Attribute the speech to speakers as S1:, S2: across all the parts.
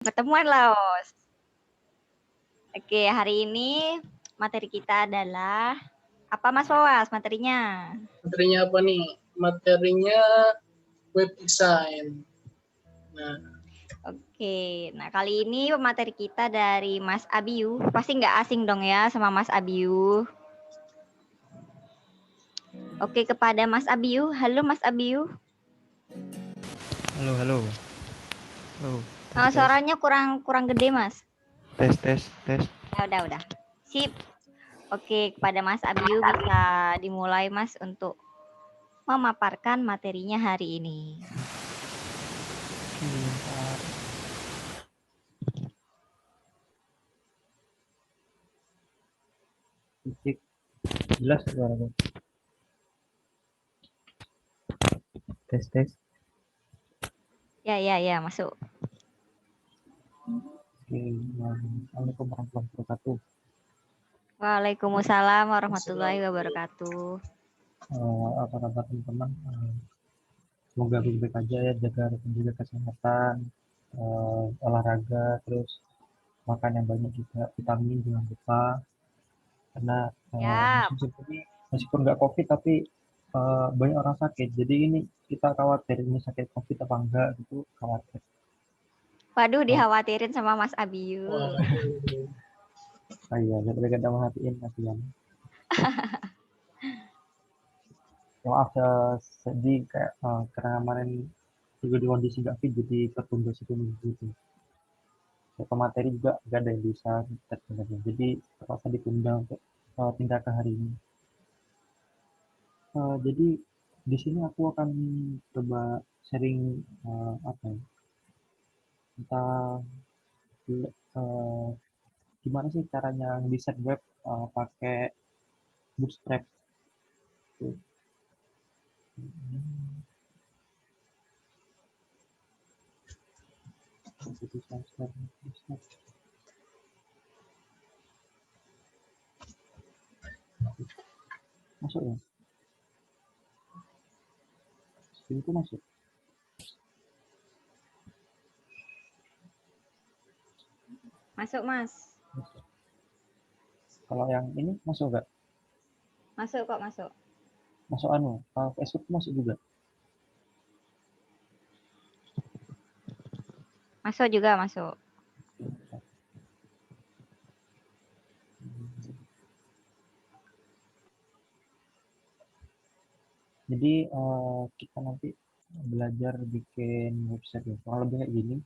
S1: Pertemuan Laos. Oke, hari ini materi kita adalah apa Mas Wawas materinya?
S2: Materinya apa nih? Materinya web design. Nah,
S1: Oke, nah kali ini materi kita dari Mas Abiu. Pasti nggak asing dong ya sama Mas Abiu. Oke, kepada Mas Abiu. Halo Mas Abiu.
S3: Halo, halo. Halo.
S1: Oh, suaranya kurang gede Mas.
S3: Tes.
S1: Ya udah. Sip. Oke, kepada Mas Abiu bisa dimulai Mas untuk memaparkan materinya hari ini.
S3: Cek. Jelas suaranya. Tes.
S1: Ya, masuk.
S3: Oke, Assalamualaikum warahmatullahi wabarakatuh.
S1: Waalaikumsalam warahmatullahi wabarakatuh.
S3: Apa kabar teman-teman? Semoga baik-baik aja ya, jaga kesehatan, olahraga, terus makan yang banyak juga, vitamin jangan lupa. Karena
S1: Siap.
S3: musim ini meskipun nggak COVID tapi banyak orang sakit. Jadi ini kita khawatir ini sakit COVID apa enggak gitu, khawatir.
S1: Waduh, dikhawatirin sama Mas Abiu.
S3: Iya, gak merhatiin kasihan. Maaf ya, sedih kayak karena kemarin juga di kondisi nggak fit jadi tertunda 1 minggu gitu. Ya, materi juga gak ada yang bisa sebenarnya. Jadi terpaksa ditunda untuk tinggal ke hari ini. Jadi di sini aku akan coba sharing apa ya, tentang eh, gimana sih caranya desain web pakai Bootstrap. Tuh. Masuk ya? Itu masuk.
S1: Masuk, Mas.
S3: Masuk. Kalau yang ini masuk nggak?
S1: Masuk kok, masuk.
S3: Masuk Facebook masuk juga.
S1: Masuk juga, masuk.
S3: Jadi kita nanti belajar bikin website ya. Kurang lebih kayak gini.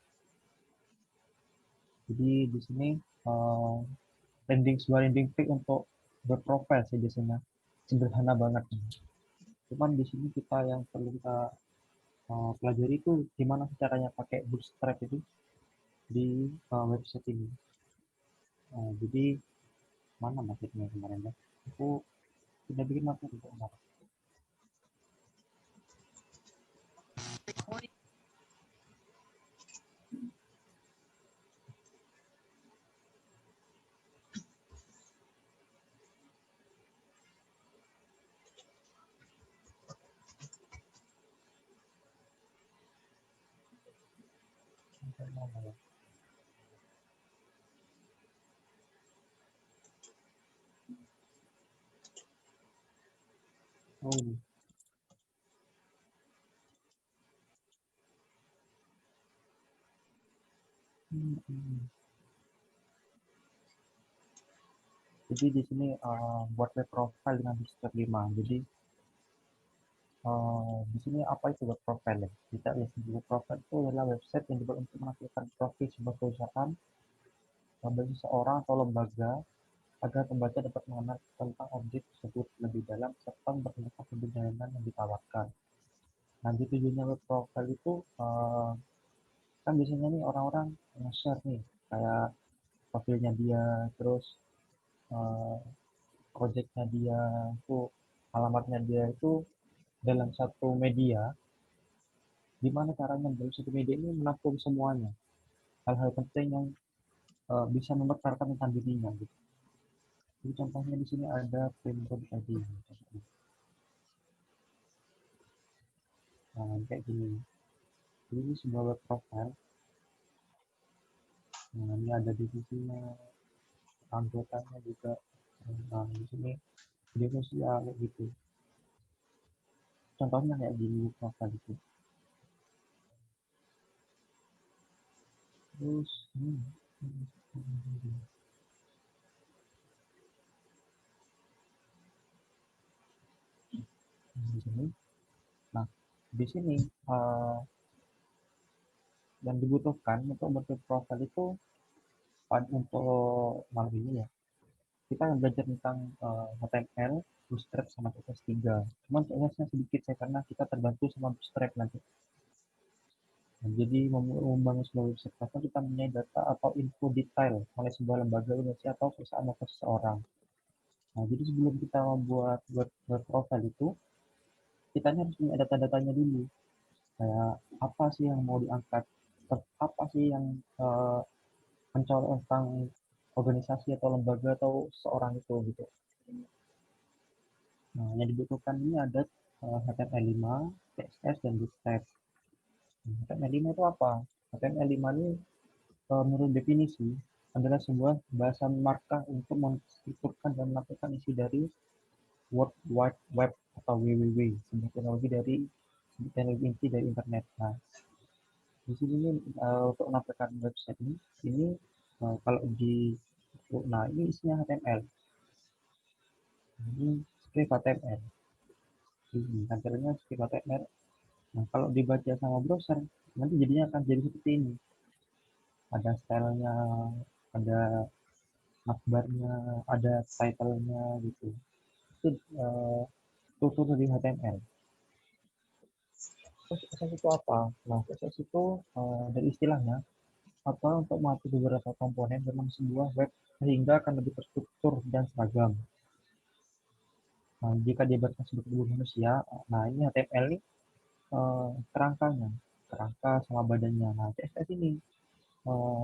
S3: Jadi di sini sebuah landing page untuk berprofil sih biasanya. Sederhana banget. Cuman di sini yang perlu kita pelajari itu gimana caranya pakai Bootstrap itu di website ini. Jadi mana materinya kemarin ya? Aku sudah bikin materi kemarin. Oh ini. Jadi di sini buat web profile dengan Bootstrap 5. Jadi di sini apa itu web profile ya? Kita lihat web profile itu adalah website yang dibuat untuk menampilkan profil sebuah perusahaan, bagi seseorang atau lembaga agar pembaca dapat mengenal tentang objek tersebut lebih dalam serta memperkenalkan produk layanan yang ditawarkan. Nah, di tujuannya web profile itu kan biasanya nih orang-orang nge-share nih kayak profilnya dia, terus uh, projectnya dia, itu alamatnya dia itu dalam satu media. Gimana caranya dalam satu media ini menampung semuanya hal-hal penting yang bisa memperkenalkan tentang dirinya gitu. Jadi contohnya di sini ada print tadi. Nah, kayak gini. Jadi ini sebuah web profile. Nah, ini ada divisinya, anggotanya juga. Nah, di sini media sosial kayak gitu. Contohnya kayak gini apa gitu. Terus di sini. Nah, di sini yang dibutuhkan untuk bentuk profil itu untuk malam ini ya. Kita belajar tentang HTML, Bootstrap sama CSS3. Cuman CSS-nya sedikit saya karena kita terbantu sama Bootstrap nanti. Nah, jadi membangun sebuah website custom kita punya data atau info detail oleh sebuah lembaga organisasi atau perusahaan atau seseorang. Nah, jadi sebelum kita membuat web profile itu, kita harus punya data-datanya dulu. Kayak apa sih yang mau diangkat, apa sih yang mencolok tentang organisasi atau lembaga atau seorang itu gitu. Nah, yang dibutuhkan ini ada HTML5, CSS, dan Bootstrap. HTML5 itu apa? HTML5 ini menurut definisi adalah sebuah bahasa markup untuk menstrukturkan dan melakukan isi dari World Wide Web atau WWW, sebuah teknologi inti dari internet. Nah, di sini untuk menampilkan website ini kalau di nah ini isinya HTML. Ini script HTML. Ini tampilannya script HTML. Nah, kalau dibaca sama browser, nanti jadinya akan jadi seperti ini. Ada stylenya, ada akbarnya, ada title-nya gitu. Itu struktur dari HTML. Terus CSS itu apa? Nah, CSS itu dari istilahnya apa untuk mengatur beberapa komponen dalam sebuah web sehingga akan lebih terstruktur dan seragam. Nah, jika dibaca sebagai tubuh manusia, nah ini HTML ini kerangkanya, kerangka sama badannya. Nah, CSS ini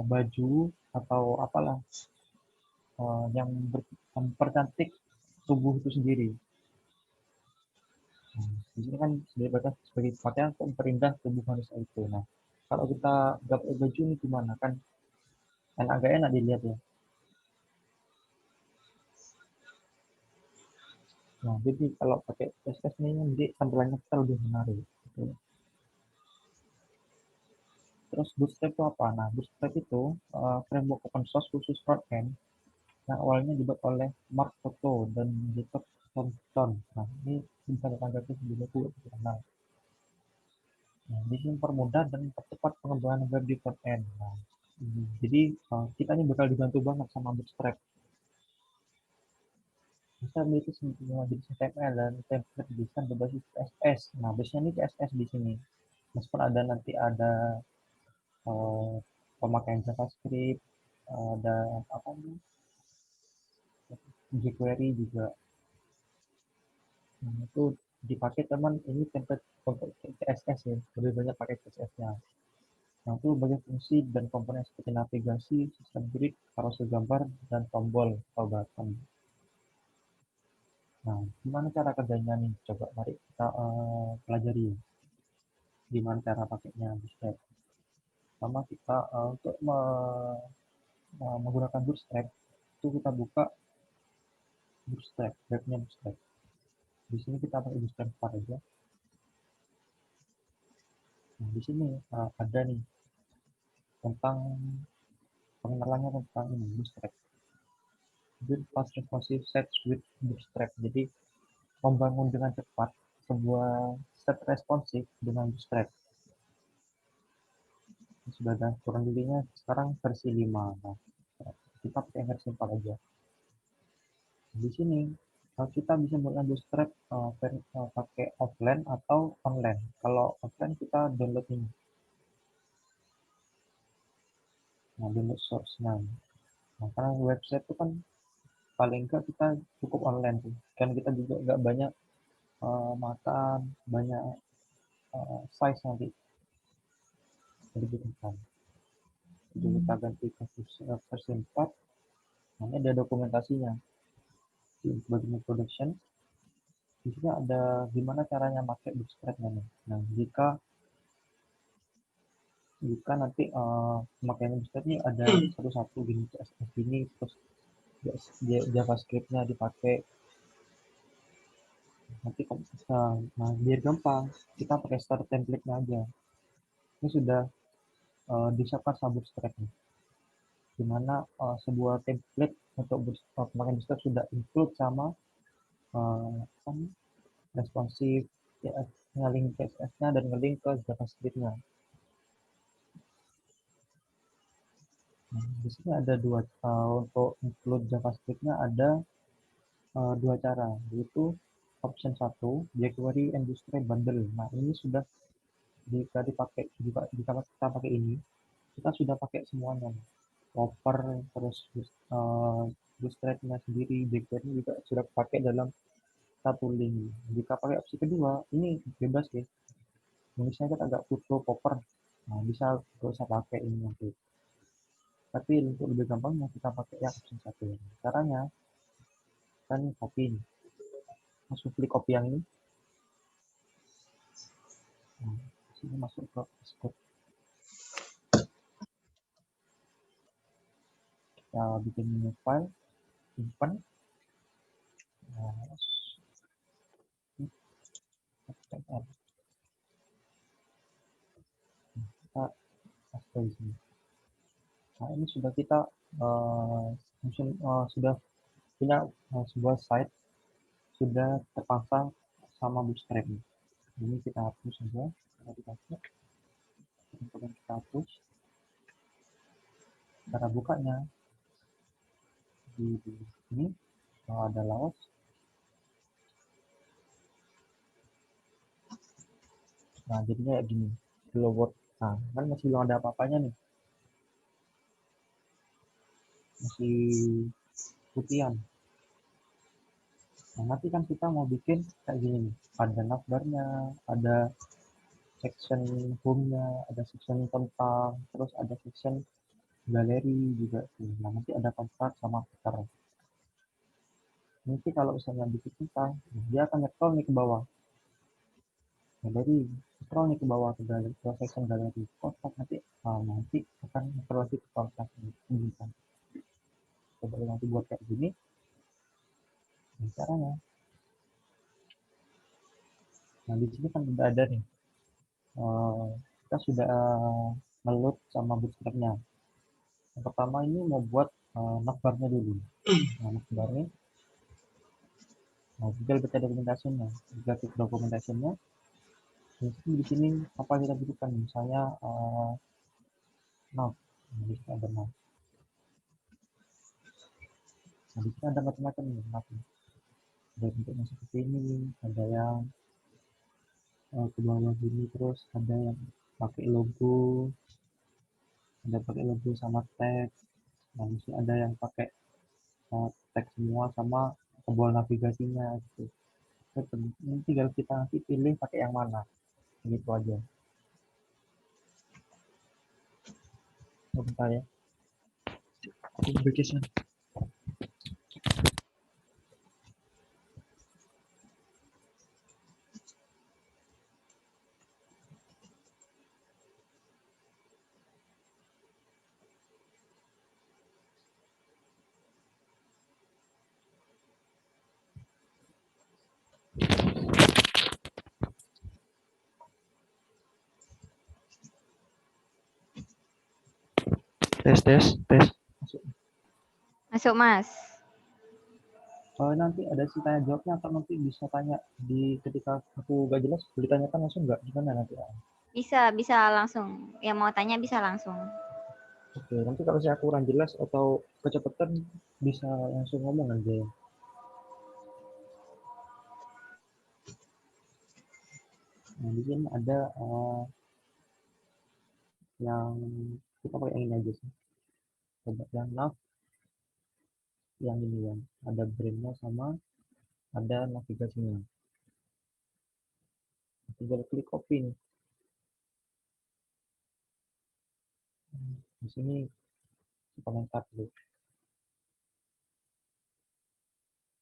S3: baju atau apalah yang mempercantik tubuh itu sendiri. Nah, di sini kan dibaca sebagai pakaian untuk memperindah tubuh manusia itu. Nah, kalau kita nggak pakai baju ini gimana kan? Agak enak dilihat ya. Nah, jadi kalau pakai CSS ini nanti tampilannya kita lebih menarik. Gitu. Terus Bootstrap itu apa? Nah, Bootstrap itu framework open source khusus front-end yang awalnya dibuat oleh Mark Otto dan Jacob Thompson. Nah, ini bisa ditanggapi sebelumnya itu terkenal. Nah, di sini mempermudah dan mempercepat pengembangan web di front-end. Nah, jadi kita ini bakal dibantu banget sama Bootstrap. Bisa memiliki semua jenis HTML dan template desain berbasis CSS. Nah, biasanya ini CSS di sini. Meskipun ada nanti ada pemakaian JavaScript, ada apa nih, jQuery juga. Nah, itu dipakai teman ini template untuk CSS ya, lebih banyak pakai CSS-nya. Nah, itu bagian fungsi dan komponen seperti navigasi, sistem grid, carousel gambar, dan tombol atau button. Nah, gimana cara kerjanya nih? Coba mari kita pelajari. Gimana cara pakainya Bootstrap. Pertama kita untuk menggunakan Bootstrap itu kita buka Bootstrap, webnya Bootstrap. Di sini kita pakai Bootstrap 4 aja. Nah, di sini ada nih tentang pengenalannya tentang ini Bootstrap. Build fast responsive sets with Bootstrap. Jadi membangun dengan cepat sebuah set responsif dengan Bootstrap. Sudah ada kurang lebihnya sekarang versi 5. Nah, kita pakai versi 4 aja. Di sini kita bisa menggunakan Bootstrap pakai offline atau online. Kalau offline kita download ini. Nah, download source-nya. Nah, karena website itu kan paling enggak kita cukup online sih. Kan kita juga nggak banyak makan, banyak size nanti dibutuhkan. Jadi kita ganti ke versi 4. Nah, ini ada dokumentasinya. Di bagian production, di sini ada gimana caranya pakai Bootstrap nih. Nah, jika jika nanti pemakaian Bootstrap ini ada satu-satu gini, CSS gini, terus JavaScript-nya dipakai. Nanti kalau nah biar gampang, kita pakai start template-nya aja. Ini sudah disiapkan sama Bootstrap nih. Dimana sebuah template untuk pemakaian Bootstrap sudah include sama responsif, nge-link CSS-nya dan nge-link ke JavaScript-nya. Nah, di sini ada dua untuk include JavaScript-nya ada dua cara, yaitu option 1 jQuery and Bootstrap bundle. Nah, ini sudah jika dipakai jika kita pakai ini, kita sudah pakai semuanya. Wrapper, terus Bootstrap-nya sendiri, jQuery juga sudah pakai dalam satu link. Jika pakai opsi kedua, ini bebas ya. Misalnya kita agak butuh popper, nah bisa nggak usah pakai ini nanti. Tapi untuk lebih gampangnya kita pakai yang option 1. Caranya, kan copy ini. Langsung klik copy yang ini. Nah, sini masuk ke scope. Kita bikin new file, simpan. Nah, kita paste di sini. Nah, ini sudah kita sudah punya sebuah site sudah terpasang sama Bootstrap. Ini kita hapus saja. Kita hapus. Cara bukanya di sini ada laos. Nah, jadinya kayak gini. Hello world. Nah, kan masih belum ada apa-apanya nih. Masih putihan. Nah, nanti kan kita mau bikin kayak gini nih. Ada navbarnya, ada section home-nya, ada section tentang, terus ada section galeri juga. Nah, nanti ada kontrak sama footer. Nanti kalau misalnya bikin tentang, dia akan nyetol nih ke bawah. Galeri, scroll nih ke bawah ke galeri, ke section galeri. Kontrak nanti akan nyetol lagi ke kontrak ini. Coba nanti buat kayak gini. Nah, caranya. Nah, di sini kan udah ada nih. Kita sudah ngeload sama Bootstrap-nya. Yang pertama ini mau buat navbarnya dulu. Nah, navbarnya, nah, tinggal baca dokumentasinya. Jika klik dokumentasinya, di sini apa kita butuhkan, misalnya nav. Nah, di sini ada nav. Nah, di sini ada macam-macam nih nav. Ada bentuknya seperti ini, ada yang ke bawah gini, terus ada yang pakai logo, ada pakai logo sama teks. Nah, di sini ada yang pakai teks semua sama tombol navigasinya gitu. Ini tinggal kita nanti pilih pakai yang mana, gitu aja. Bentar ya, application. Tes.
S1: Masuk, Mas.
S3: Nanti ada sih tanya jawabnya, atau nanti bisa tanya ketika aku gak jelas, boleh tanyakan langsung nggak? Gimana nanti?
S1: Bisa langsung. Yang mau tanya bisa langsung.
S3: Oke, nanti kalau saya kurang jelas atau kecepatan bisa langsung ngomong aja. Nah, di sini ada yang kita pakai yang ini aja sih. Coba yang nav, yang ini yang ada brandnya sama ada navigasinya. Tinggal klik copy nih. Di sini komentar dulu.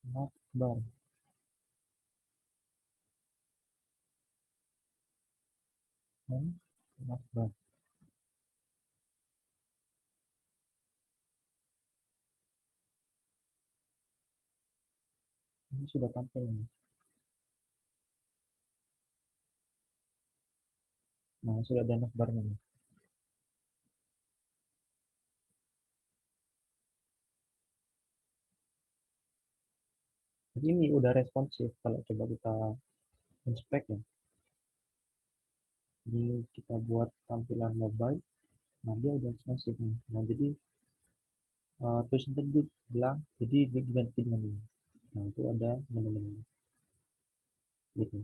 S3: Navbar. Navbar. Ini sudah tampil nih. Nah, sudah ada navbarnya nih. Jadi ini udah responsif kalau coba kita inspect ya. Jadi kita buat tampilan mobile, nah dia udah responsif nih. Nah jadi terus nanti dia bilang, jadi diganti dengan ini. Nah itu ada menu-menu gitu.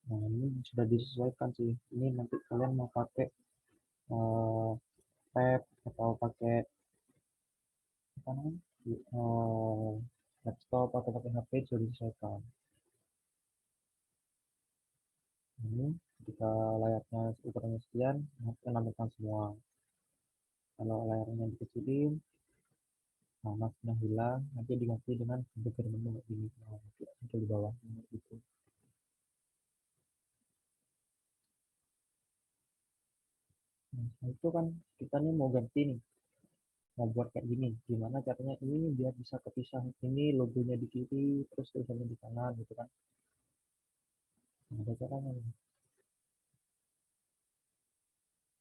S3: Nah ini sudah disesuaikan sih. Ini nanti kalian mau pakai tab atau pakai apa namanya laptop atau pakai HP sudah disesuaikan. Ini jika layarnya ukurannya sekian, kita nambahkan semua. Kalau layarnya dikecilin, nah masnya hilang, nanti diganti dengan configure menu ini. Nah, nanti muncul di bawah gitu. Nah, itu kan kita nih mau ganti nih, mau buat kayak gini. Gimana caranya ini biar bisa kepisah, ini logonya di kiri, terus tulisannya di kanan gitu kan. Nah, ada caranya nih.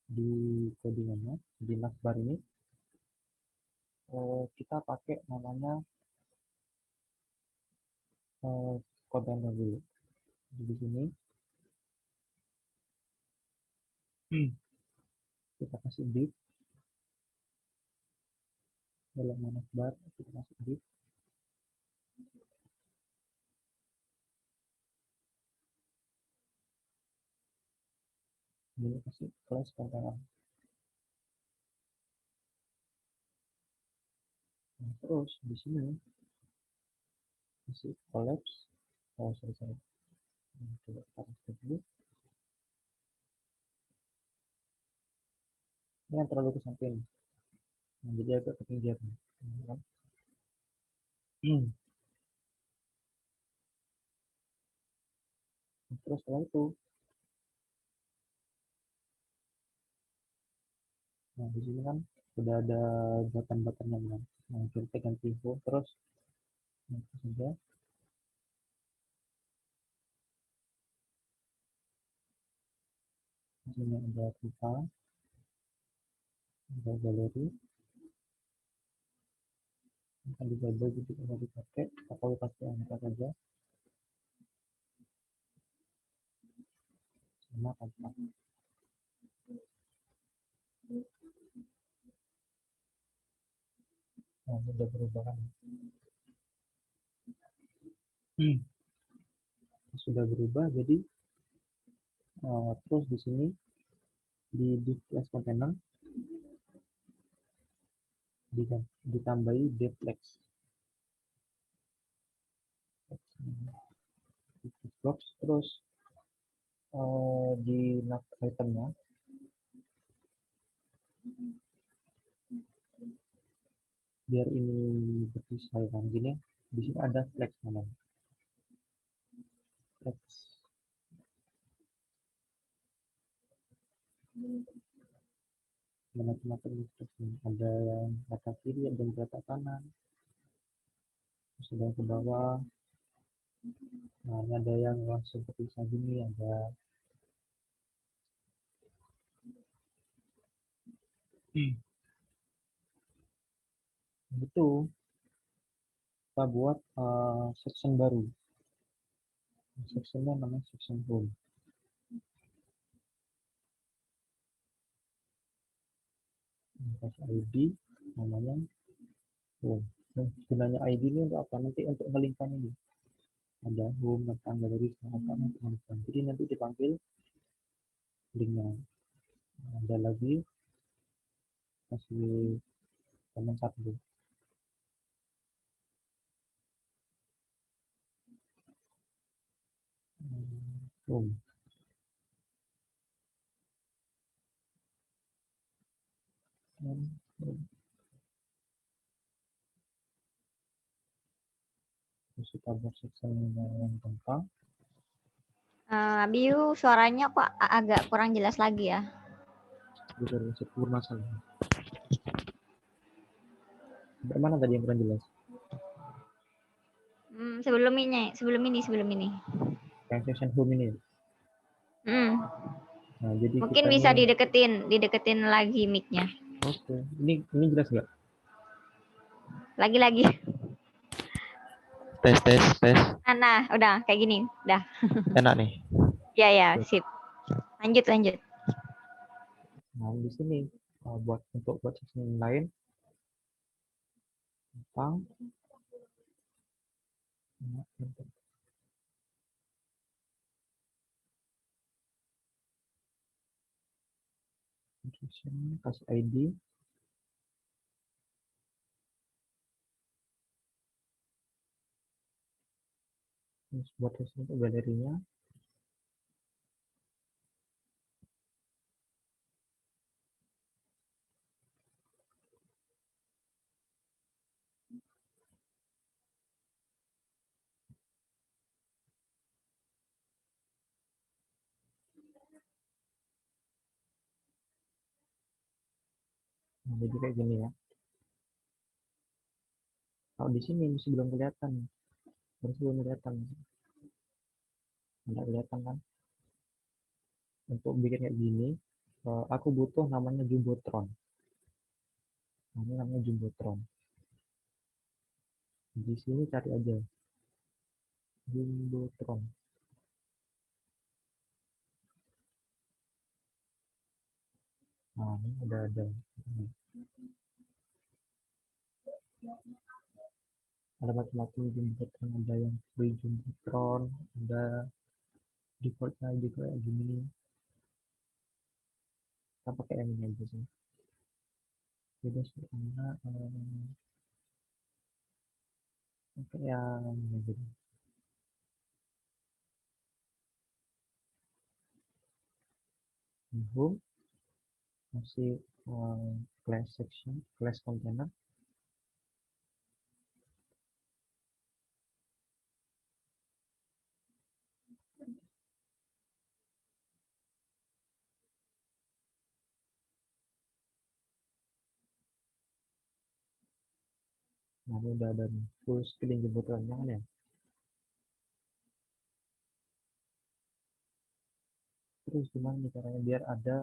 S3: Di codingannya, di navbar ini, kita pakai namanya kontainer dulu. Di sini kita kasih div dalam navbar, kita kasih div. Ini kasih class kontainer. Nah, terus di sini kasih collapse. Oh, sorry. Nah, coba kita restart dulu. Ini yang terlalu ke samping. Nah, jadi agak ketinggian. Nah, terus setelah itu, nah di sini kan sudah ada button-buttonnya kan. Nah, kita ganti info terus. Nah, itu saja. Di sini ada kita, ada galeri. Akan dijabel jadi bisa dipakai. Atau pasti angka saja. Sama kontak. Nah, sudah berubah kan. Sudah berubah jadi terus di sini di div class container ditambahi devlex box, terus di nav itemnya biar ini berpisah kan gini, di sini ada flex namanya flex. Macam-macam ada yang rata kiri, ada yang rata kanan, terus ada yang ke bawah. Nah, ini ada yang langsung terpisah gini, ada itu kita buat section baru. Sectionnya namanya section home. Kasih ID namanya home. Nah, gunanya ID ini untuk apa? Nanti untuk ngelingkan ini. Ada home, tentang galeri, apa nanti. Jadi nanti dipanggil linknya. Ada lagi kasih teman satu home. Terus kita buat section yang tentang
S1: Abiu, suaranya kok agak kurang jelas lagi ya?
S3: sempurna saja. Bagaimana tadi yang kurang jelas?
S1: Sebelum ini.
S3: Yang section home ini.
S1: Hmm,
S3: Nah, jadi
S1: Mungkin
S3: kita
S1: bisa
S3: nih,
S1: dideketin lagi mic-nya.
S3: oke. Ini jelas nggak?
S1: Lagi-lagi.
S3: Tes.
S1: Nah, udah kayak gini. Udah.
S3: Enak nih.
S1: Ya, sip. Lanjut.
S3: Nah, di sini buat section lain tentang section kasih ID. Terus buat section untuk galerinya. Nah, jadi kayak gini ya. Kalau di sini masih belum kelihatan. Nggak kelihatan kan? Untuk bikin kayak gini, aku butuh namanya Jumbotron. Nah, ini namanya Jumbotron. Di sini cari aja Jumbotron. Nah, ini udah ada. Ada macam-macam Jumbotron, ada yang free Jumbotron, ada defaultnya juga kayak gini. Kita pakai yang ini aja sih. Beda karena pakai yang ini aja. Home masih class section, class container. Nah, ini udah ada full screen Jumbotronnya kan ya. Terus gimana nih caranya biar ada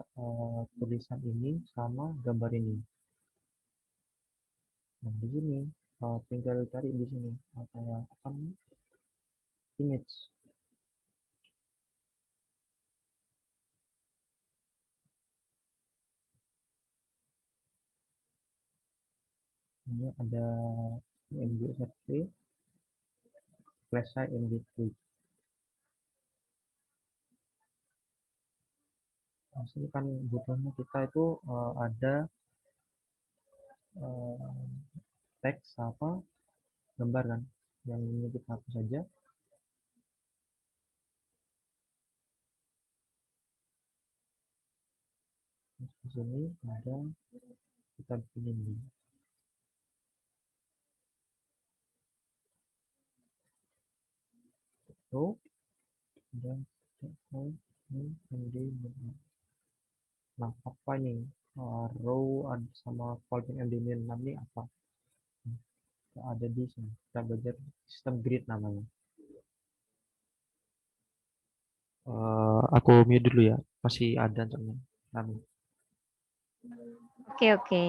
S3: tulisan ini sama gambar ini. Nah, di sini tinggal cari di sini kayak apa namanya? Image. Ini ada MBSRC, flash site MB3. Nah, sini kan butuhnya kita itu ada eh, teks apa gambar kan. Yang ini kita hapus saja. Terus di sini ada kita bikin ini. So, dan MD. Nah, apa ini? Row sama column MD ini apa? Ada di sini. Kita belajar sistem grid namanya. Aku mute dulu ya. Masih ada soalnya.
S1: Oke.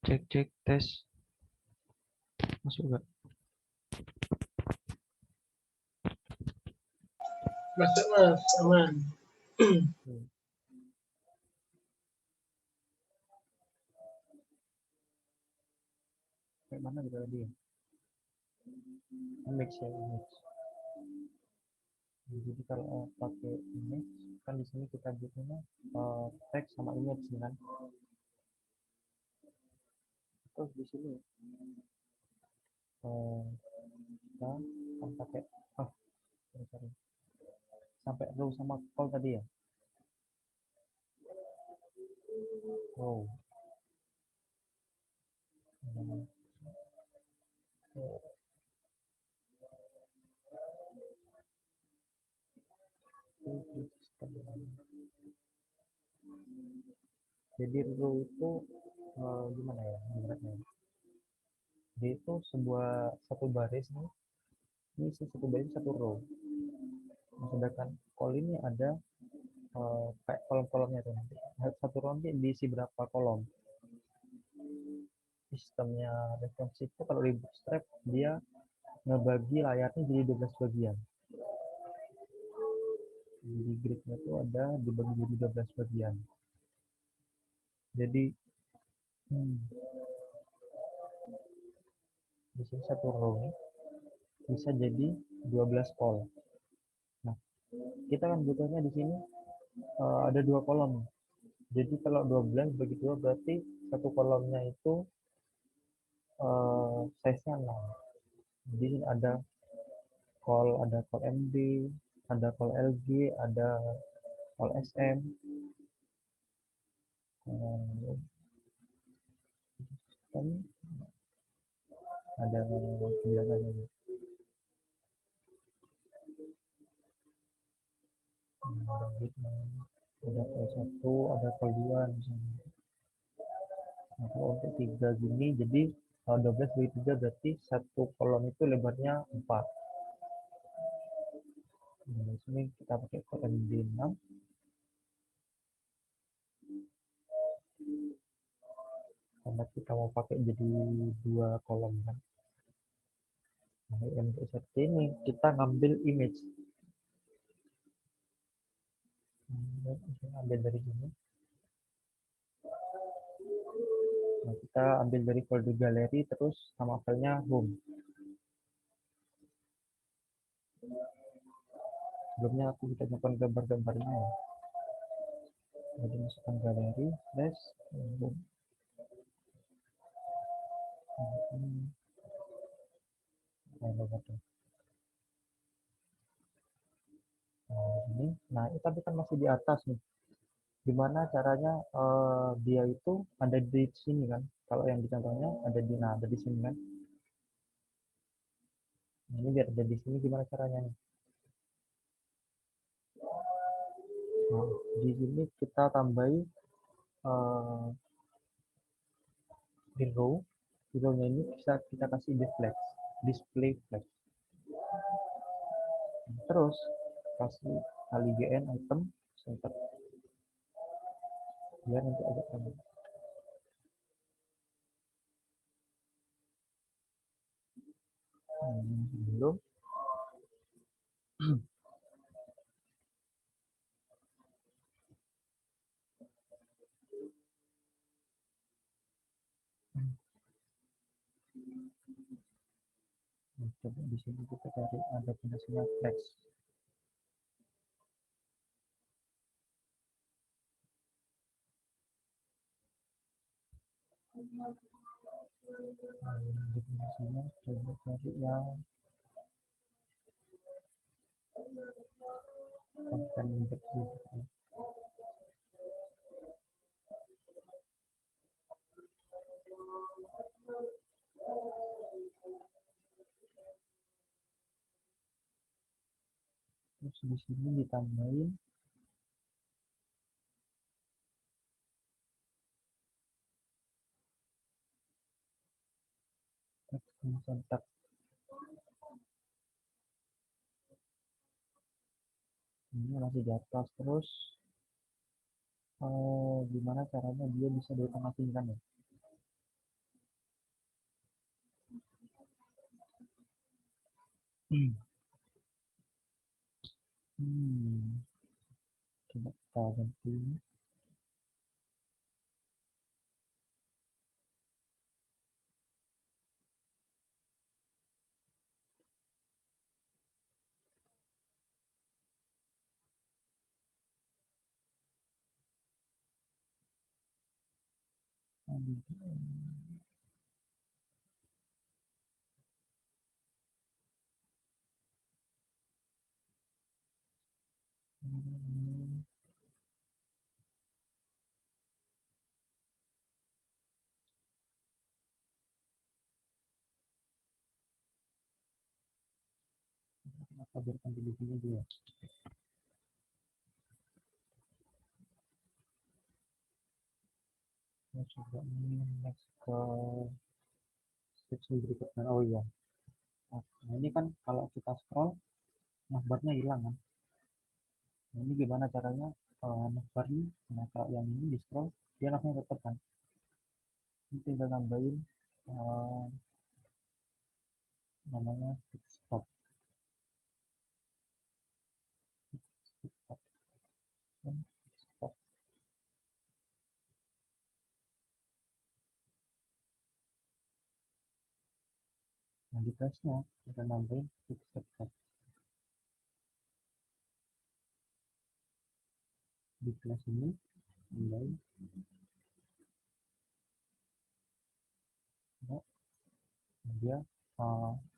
S3: Cek tes. Masuk nggak?
S2: Masuk mas, aman.
S3: Kayak mana gitu tadi ya? Image ya, image. Jadi kalau pakai image kan di sini kita butuhnya teks sama image kan. Terus di sini kita akan pakai sorry. Sampai row sama call tadi ya. Row. Jadi row itu gimana ya ibaratnya? Dia itu satu baris nih. Ini satu baris satu row. Nah, sedangkan call ini ada kayak kolom-kolomnya tuh nanti. Satu row nanti diisi berapa kolom. Sistemnya responsive itu kalau di Bootstrap dia ngebagi layarnya jadi 12 bagian. Di gridnya itu ada dibagi jadi 12 bagian. Jadi di sini satu row nih bisa jadi 12 call. Nah, kita kan butuhnya di sini ada 2 kolom. Jadi kalau 12 bagi 2 berarti satu kolomnya itu size-nya 6. Jadi ada call MB, ada call LG, ada call SM. Kan ada penjelasannya. Ada call 1, ada call 2 misalnya. Nah, kalau untuk 3 gini, jadi 12 bagi 3 berarti satu kolom itu lebarnya 4. Nah, di sini kita pakai call MD6. Karena kita mau pakai jadi 2 kolom kan. Nah, untuk seperti ini kita ngambil image. Ambil dari sini. Nah, kita ambil dari folder galeri terus sama filenya home. Sebelumnya aku bisa nyimpan gambar-gambarnya ya. Jadi masukkan galeri, slash home. Nah, ini tapi kan masih di atas nih. Gimana caranya dia itu ada di sini kan? Kalau yang di contohnya ada di sini kan? Nah, ini biar ada di sini gimana caranya nih? Nah, di sini kita tambahi di row-nya ini bisa kita kasih display flex. Terus kasih align item center biar nanti agak rambut. Belum. Coba di sini kita cari ada penasihat flex. Di sini coba cari yang konten bersih. Terus di sini ditambahin kontak. Ini masih di atas terus gimana caranya dia bisa diotomasikan ya? Coba kita ganti. Kita biarkan di sini dulu. Kita coba ini next ke section berikutnya. Oh iya. Nah, ini kan kalau kita scroll, navbarnya hilang kan. Nah, ini gimana caranya navbar ini? Nah, kalau yang ini di scroll, dia langsung tetap kan. Ini tinggal nambahin namanya stop. Stop. Stop. Nah, di kelasnya kita nambahin stop. Di kelas ini mulai ya, dia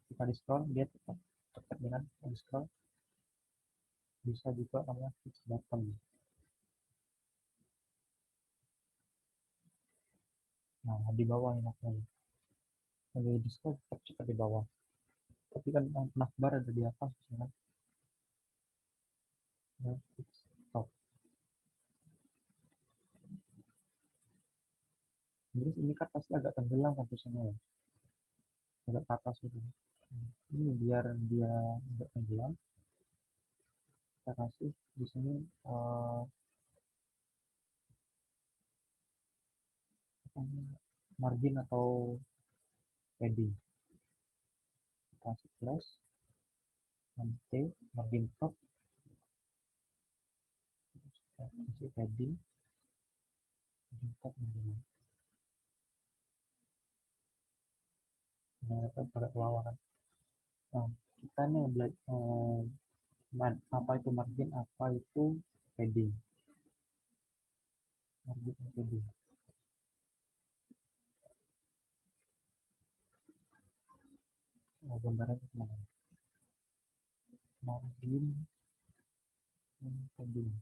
S3: kita di scroll dia tetap dengan di scroll, bisa juga namanya fix button. Nah, di bawah ini namanya kalau di scroll tetap cepat di bawah, tapi kan navbar ada di atas kan. Ya, fix stop. Terus ini kan pasti agak tenggelam kan tulisannya ya, agak ke atas gitu. Ini biar dia agak tenggelam, kita kasih di sini margin atau padding. Kita kasih plus nanti margin top, kita kasih padding margin top margin. Nah, kita pakai bawah kan. Nah, kita nih belajar apa itu margin, apa itu padding. Margin dan padding. Nah, gambarannya gimana? Margin dan padding.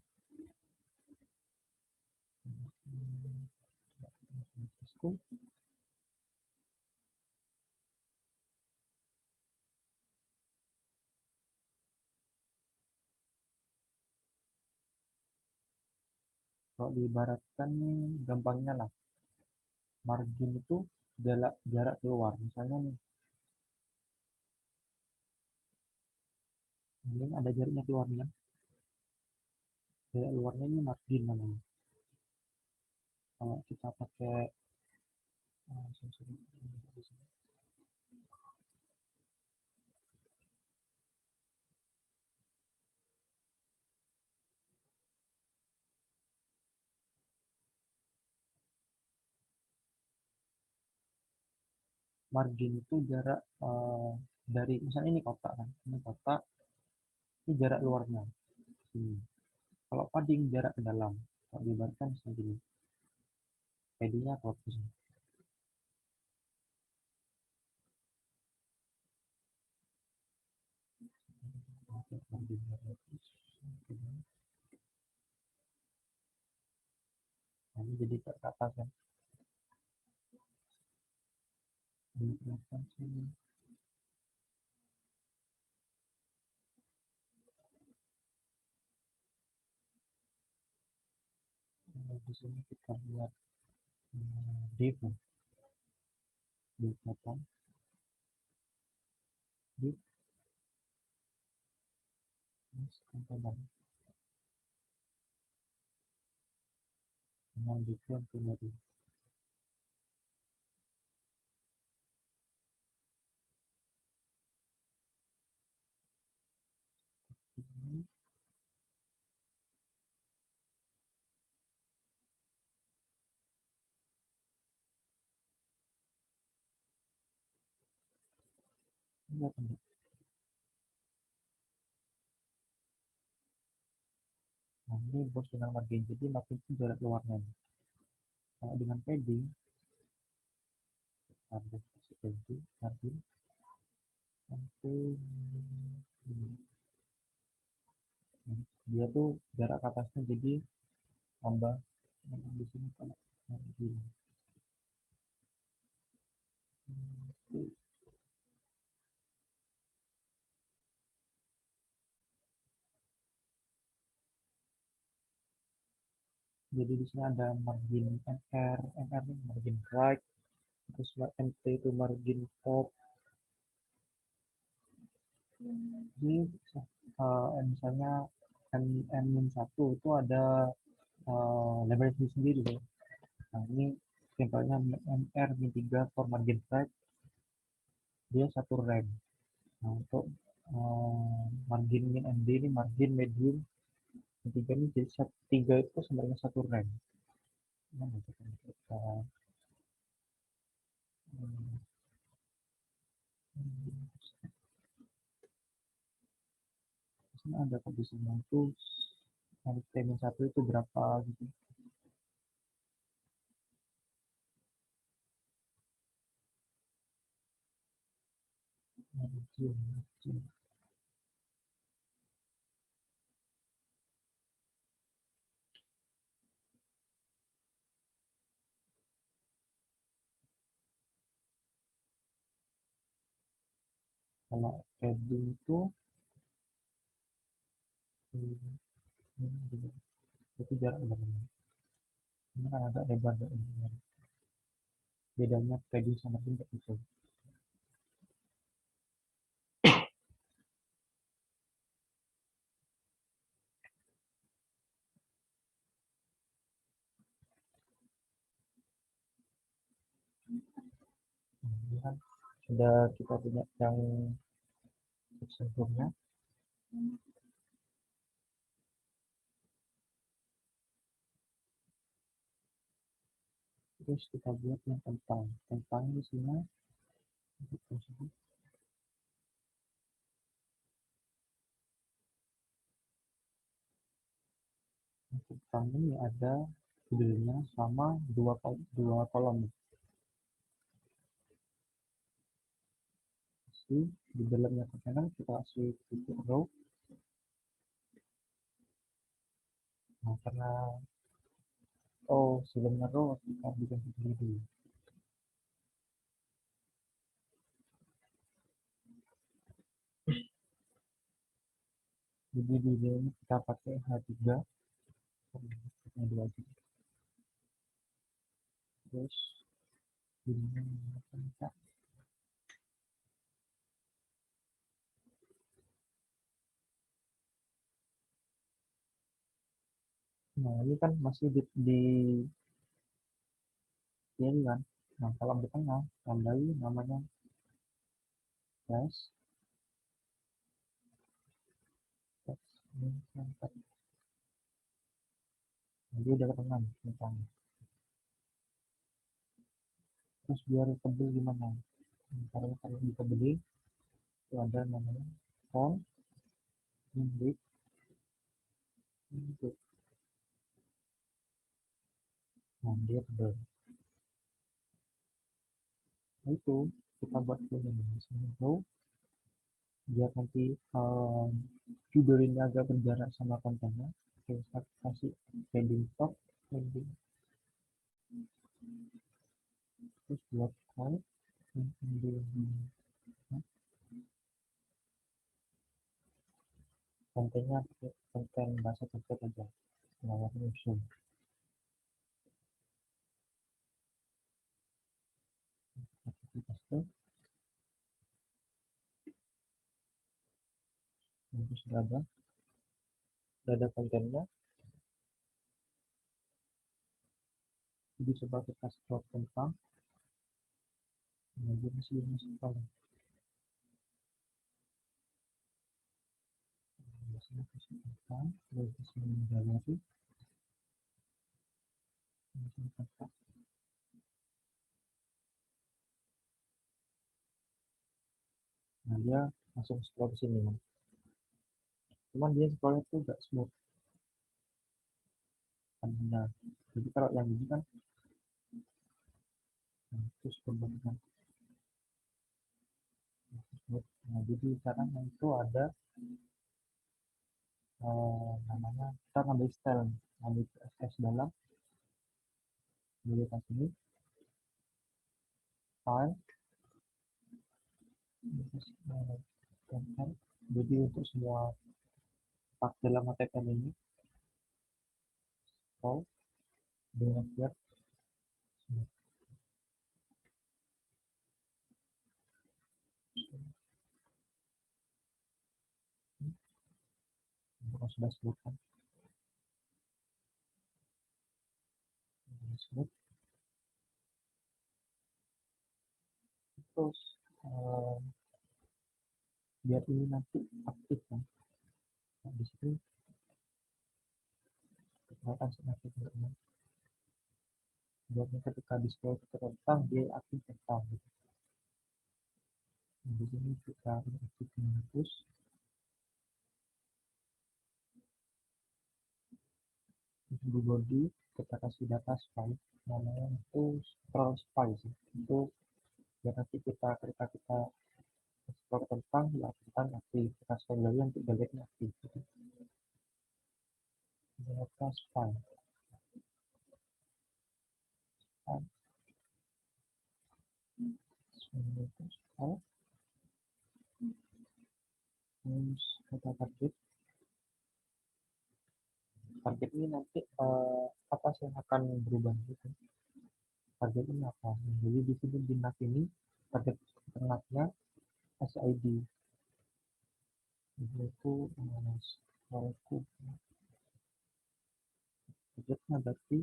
S3: Kalau diibaratkan nih, gampangnya lah, margin itu jarak keluar. Misalnya nih, ini ada jaraknya keluarnya. Jarak luarnya ini margin namanya. Kalau kita pakai margin itu jarak dari misalnya ini kotak kan, ini kotak, ini jarak luarnya sini. Kalau padding jarak ke dalam, kalau diibaratkan seperti ini, paddingnya fokus. Nah, ini jadi ke atas kan. Ini kelihatan sini. Di sini kita lihat div button, div komponen dengan div yang primary. Lihat nih. Nah, ini bos dengan margin, jadi makin jarak keluarnya. Kalau dengan padding, ada padding, margin, sampai dia tuh jarak atasnya jadi tambah di sini kalau margin. Jadi di sini ada margin MR, MR ini margin right, terus MT itu margin top. Jadi misalnya M-1 itu ada leverage sendiri loh. Nah ini contohnya MR-3 for margin right, dia satu rank. Nah untuk margin min MD ini margin medium, tiga ini jadi tiga itu sebenarnya satu rank. Nah, kita sini ada kondisinya itu T-1 itu berapa gitu. Kalau padding itu itu jarak benar. Ini kan agak lebar dari ini. Bedanya padding sama tingkat itu. Ini kan sudah kita punya yang sebelumnya. Terus kita buat yang tentang di sini tentang ini ada judulnya sama dua kolom. Di dalamnya kontainer kita kasih titik row. Nah karena sebelumnya row kita bikin sendiri dulu. Jadi di sini kita pakai H3 dua aja. Terus ini kita nah ini kan masih di ini kan. Nah kalau di tengah tambahi namanya slash jadi udah ketemu tentang terus biar tebel gimana caranya kalau ditebelin itu ada namanya font index itu nah dia tebel. Nah, itu kita buat ini misalnya itu biar nanti judul ini agak berjarak sama kontennya kita kasih padding top padding terus buat type kontennya pakai konten bahasa template aja namanya zoom itu sudah ada kontennya jadi coba kita scroll tentang jadi masih kalau biasanya kasih tentang terus disini galeri tentang nah, Nah, dia langsung scroll ke sini kan. Cuman dia scrollnya tuh gak smooth. Nah, jadi kalau yang ini kan, nah, terus kan. Nah, jadi caranya itu ada namanya kita ngambil style, ngambil CSS dalam, pilih sini, file, terus content. Jadi untuk semua part dalam HTML ini, scroll dengan biar sudah sebutkan smooth. Terus biar ini nanti aktif kan. Nah, di sini kita akan aktif ini. Biarnya ketika di scroll ke tentang dia aktif tentang gitu. Nah, di sini kita aktif terus di body kita kasih data spy, namanya itu scroll spy sih. Itu biar nanti kita ketika kita scroll tentang ya tentang aktif, kita scroll lagi untuk delete aktif gitu. Data spy terus kita target ini nanti apa sih yang akan berubah gitu. Target ini apa, jadi di sini di nav ini target ternaknya SID itu scrollku targetnya berarti.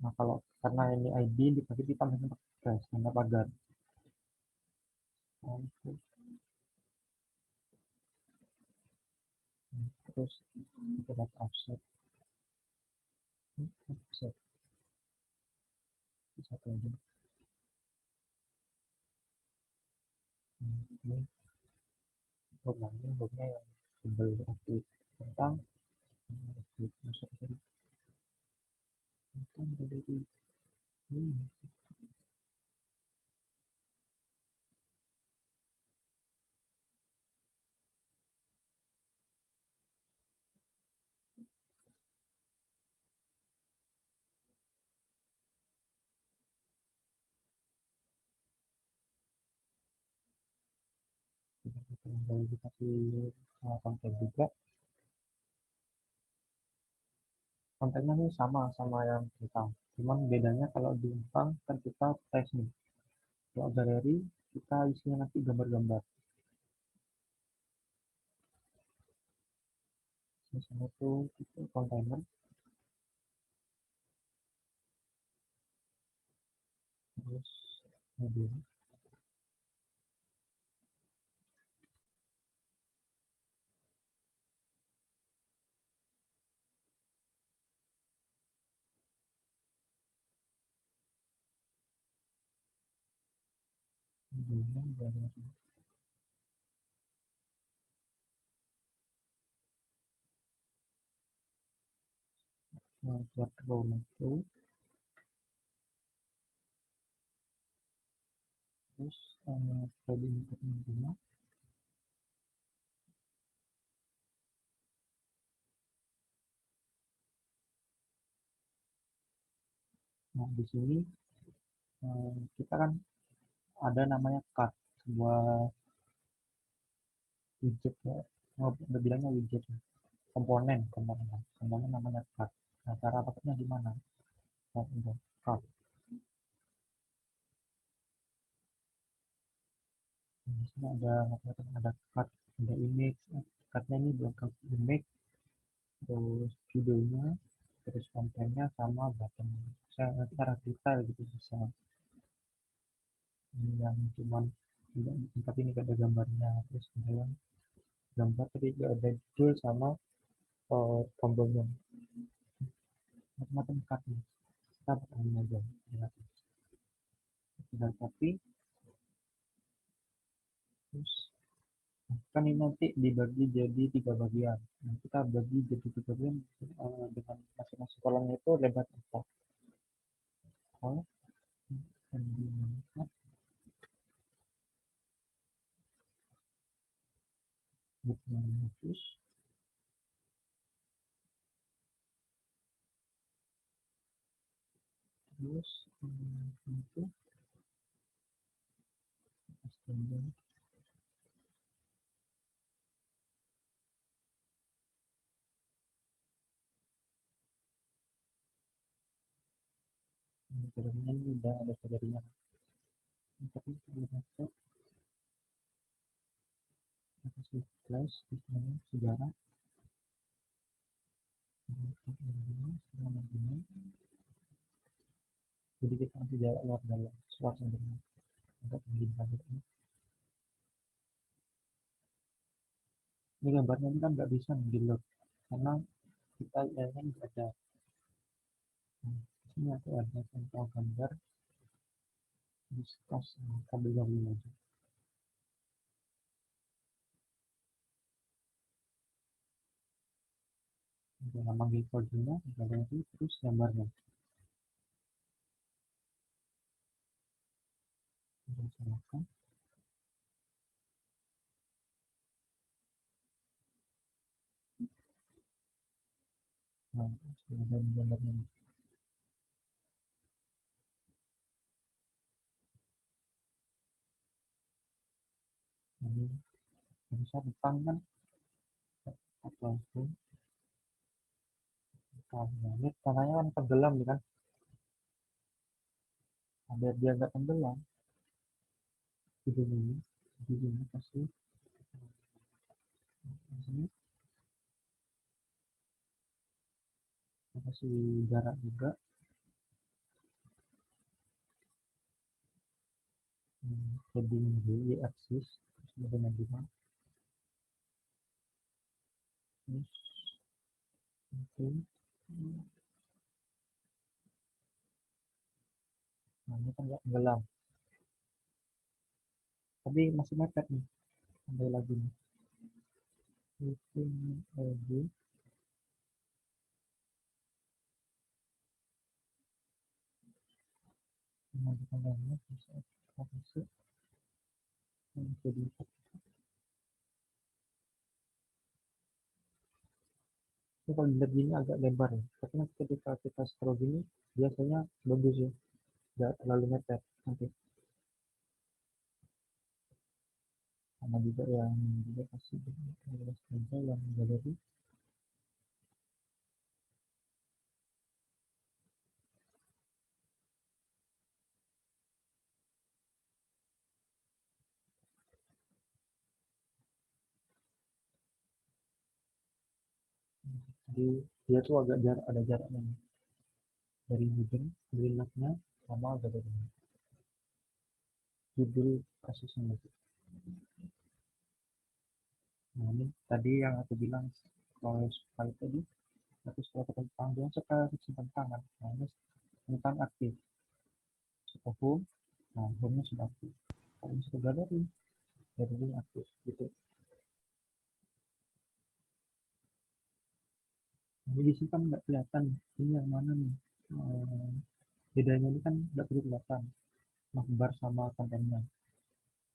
S3: Nah, kalau karena ini ID dikasih kita pakai cash karena pagar. Terus kita dapat offset satu aja. Ini hubungannya yang tebal aktif tentang aktif masuk dari tentang dari ini. Kita dikasih konten juga, kontennya ini sama yang kita, cuman bedanya kalau di Empang kan kita teks nih, kalau galeri kita isinya nanti gambar-gambar. Misalnya tuh itu kontainer terus mobil mobilnya galeri. Nah, buat row itu terus tadi untuk mobilnya. Nah, di sini kita kan ada namanya card, sebuah widget ya, udah bilangnya widget ya. komponen namanya card. Nah, cara pakainya gimana? Nah, untuk card di sini ada card, ada image. Cardnya ini belakang image, terus judulnya, terus kontennya sama button. Saya cara detail gitu bisa. Ini yang cuman tidak, tapi ini ada gambarnya, terus ada yang gambar tapi juga ada judul sama tombolnya, macam-macam card nih. Kita pakai aja. tinggal copy. Terus kan ini nanti dibagi jadi 3 bagian. Nah, kita bagi jadi 3 bagian dengan masing-masing kolomnya itu lebar 4. Kalau dan dimanfaat bukan hapus, terus itu extender ini udah ada jadinya. Tapi kita masuk kasih flash di sini sejarah selama ini. Jadi kita nanti jarak luar dalam suara dengan untuk menghilangkan ini. Ini gambarnya ini kan nggak bisa di-load karena kita yang nggak ada. Nah, di sini aku ada contoh gambar diskus kabel yang ini aja. Jangan manggil kodenya, itu terus gambarnya. Kita salahkan. Nah, sudah ada gambarnya. Jadi bisa depan kan atau itu ini tanahnya kan tenggelam kan, biar dia nggak tenggelam di sini kasih di sini kasih jarak juga. Heading dulu y aksis terus dengan 5 terus itu nah ini kan nggak tenggelam tapi masih mepet nih, sampai lagi nih itu lagi dengan tenggelamnya bisa kita kasih jadi ini kalau dilihat gini agak lebar ya, tapi nanti ketika kita scroll gini biasanya bagus ya, nggak terlalu mepet nanti. Sama juga yang juga kasih saja yang galeri jadi dia tuh agak ada jaraknya dari hidden nya sama galeri judul kasusnya. Nah ini tadi yang aku bilang kalau sekali tadi aku setelah ketemu panggilan sekali simpan tangan. Nah ini tentang aktif suka home. Nah home nya sudah aktif. Kalau sudah galeri aktif gitu. Jadi di sini kan nggak kelihatan ini yang mana nih. Bedanya ini kan nggak perlu kelihatan navbar sama kontennya.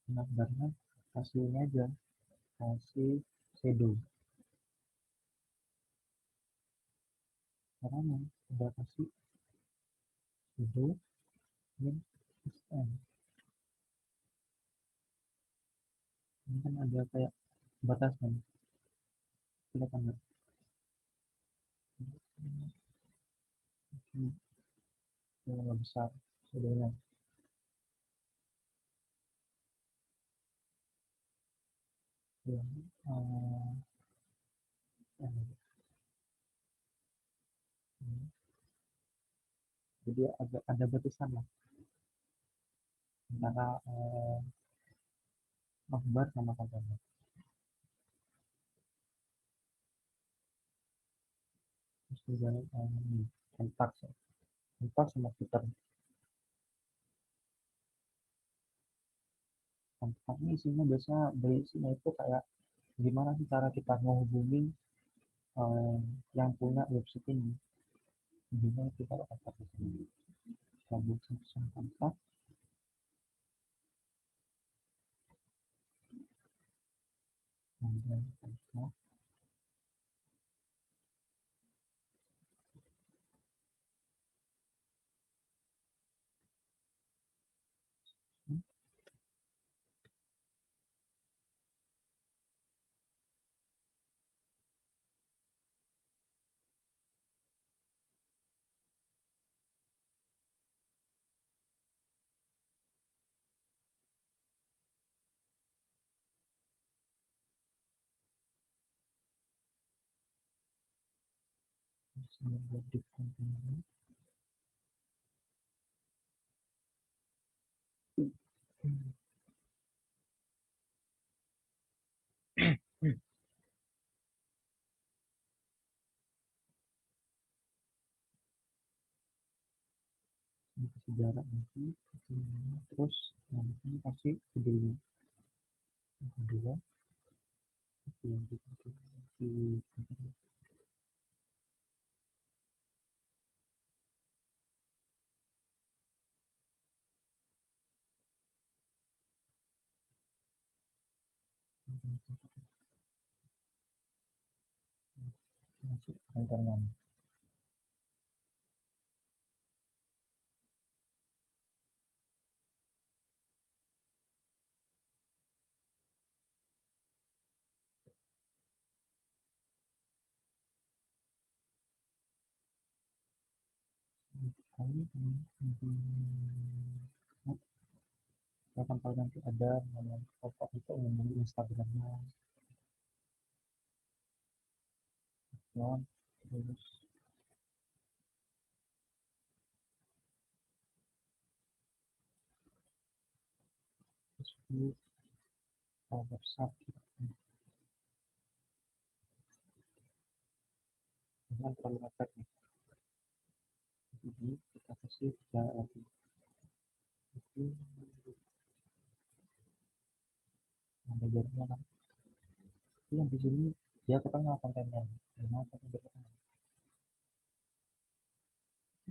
S3: Navbarnya kasih ini aja, kasih shadow. Caranya udah kasih shadow dan XM. Ini kan ada kayak batasnya, kelihatan nggak? Ini nggak besar shadownya. Ya, jadi ada batasan lah antara navbar sama kontennya. Terus juga ini kontak sama Twitter. kontak ini isinya biasanya berisinya itu kayak gimana sih cara kita menghubungi yang punya website ini. Gimana kita kontak di sini. Kita buat pesan kontak. Kemudian kontak. Bisa buat di konten ini. Ini kasih jarak nanti. Terus nanti kasih videonya. Yang kedua, yang di masuk kontennya. Kali kalau nanti ada yang foto itu menghubungi Instagramnya, ya, terus Facebook, WhatsApp, gitu. Jangan terlalu mepet nih. Jadi kita kasih jarak lagi. Itu ada jaraknya kan. Tapi yang di sini dia ketengah kontennya. Gimana kita bertengah?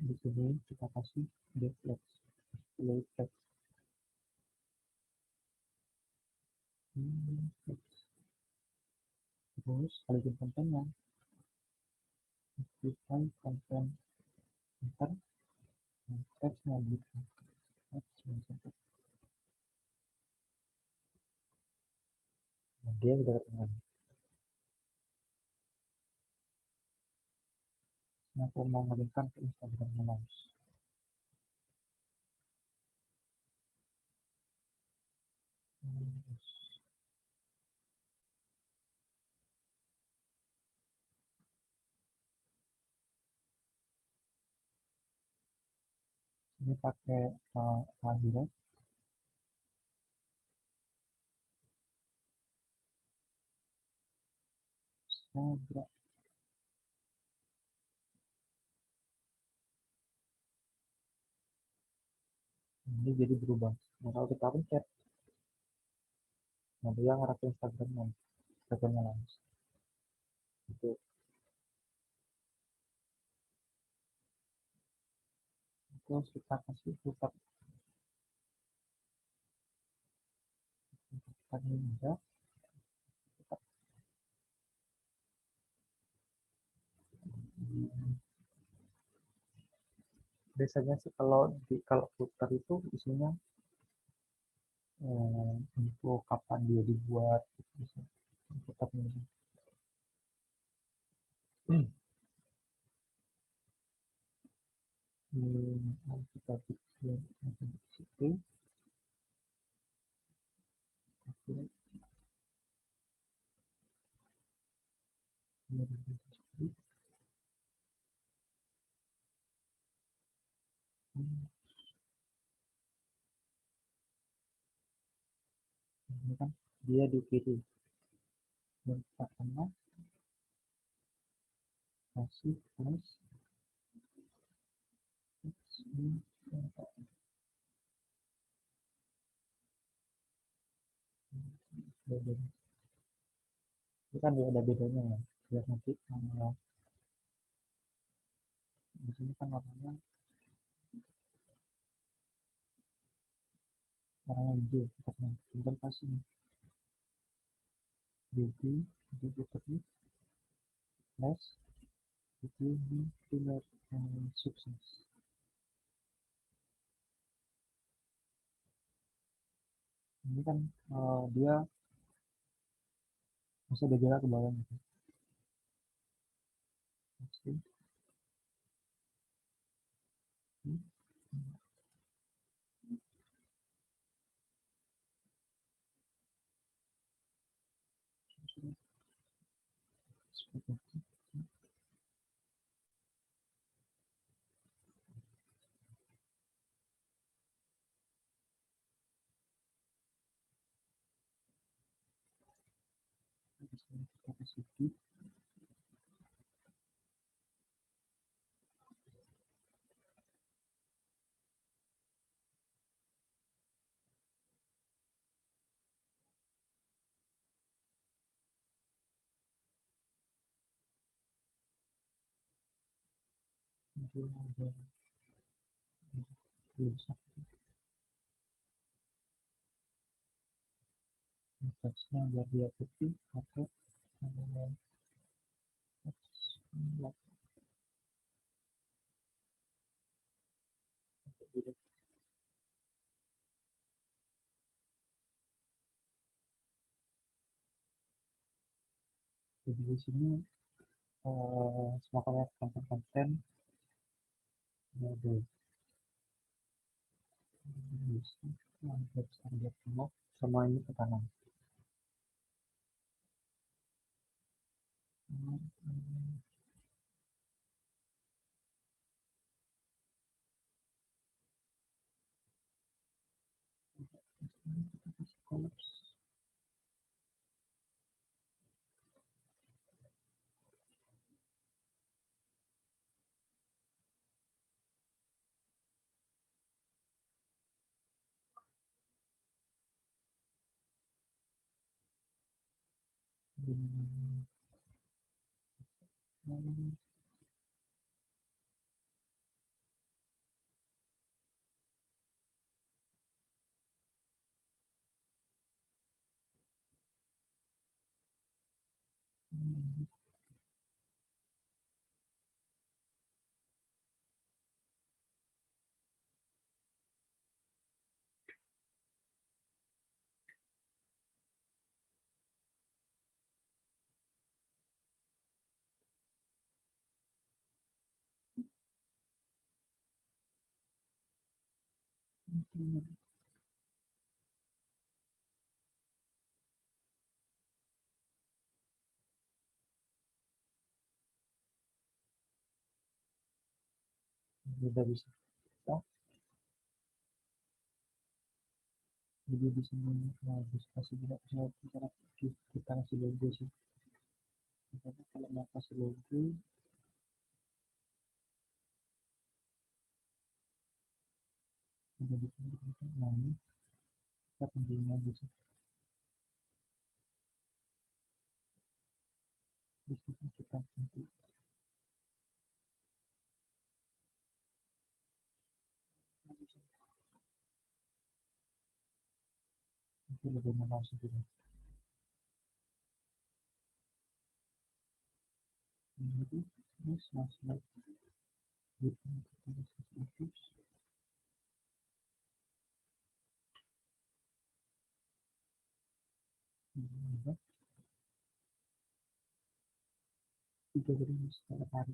S3: Di sini kita kasih deflex, play text, terus kalikin kontennya. Kita konten ntar teksnya gitu. Nah, dia udah ketengah. Nah, aku mau ngelingkan ke Instagramnya Mouse. Ini pakai Instagram. Ini jadi berubah. Nah, kalau kita pencet, nah dia ngarah ke Instagramnya langsung. Itu terus kita kasih putar ini aja. Biasanya sih kalau putar itu isinya info kapan dia dibuat gitu, bisa putar ini. Kita bikin di situ. Ini kan dia di kiri. Yang pertama kasih plus Itu kan dia ada bedanya ya. Biar nanti di sini kan warnanya hijau. Kita tinggal kasih jadi terus plus itu di pilar sukses. Ini kan dia masih ada jarak ke bawah gitu. Oke. Seperti itu. Kita kasih klik. Dia ada tulisan teksnya biar dia putih atau teks black. Jadi di sini semua konten ada target semua ini ke kanan. Kolaps. Udah bisa kita jadi di sini bisa kasih juga kita kasih logo sih. Karena kalau mau kasih logo udah bisa nah ini kita pentingin aja sih. Di sini kita nanti lebih mengasih juga. Jadi ini masalah di kita bisa fokus. Tiga hari setiap hari.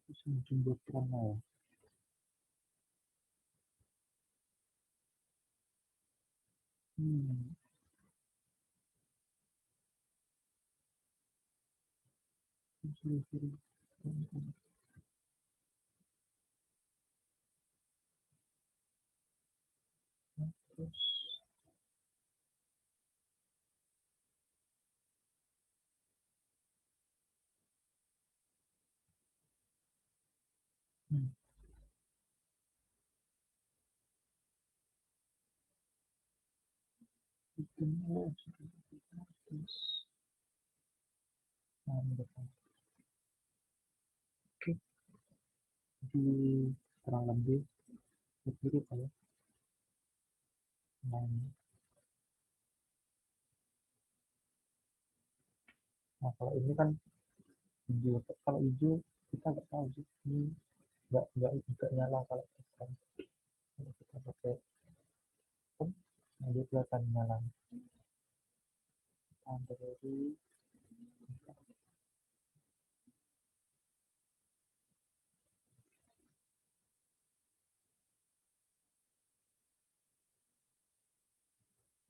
S3: Terus mungkin buat karena ya. Terus Oke, di kurang lebih mirip ya. Nah, kalau ini kan hijau. Kalau hijau kita nggak tahu sih. Ini nggak nyala kalau kita pakai pun, nah dia kelihatan nyala. Dari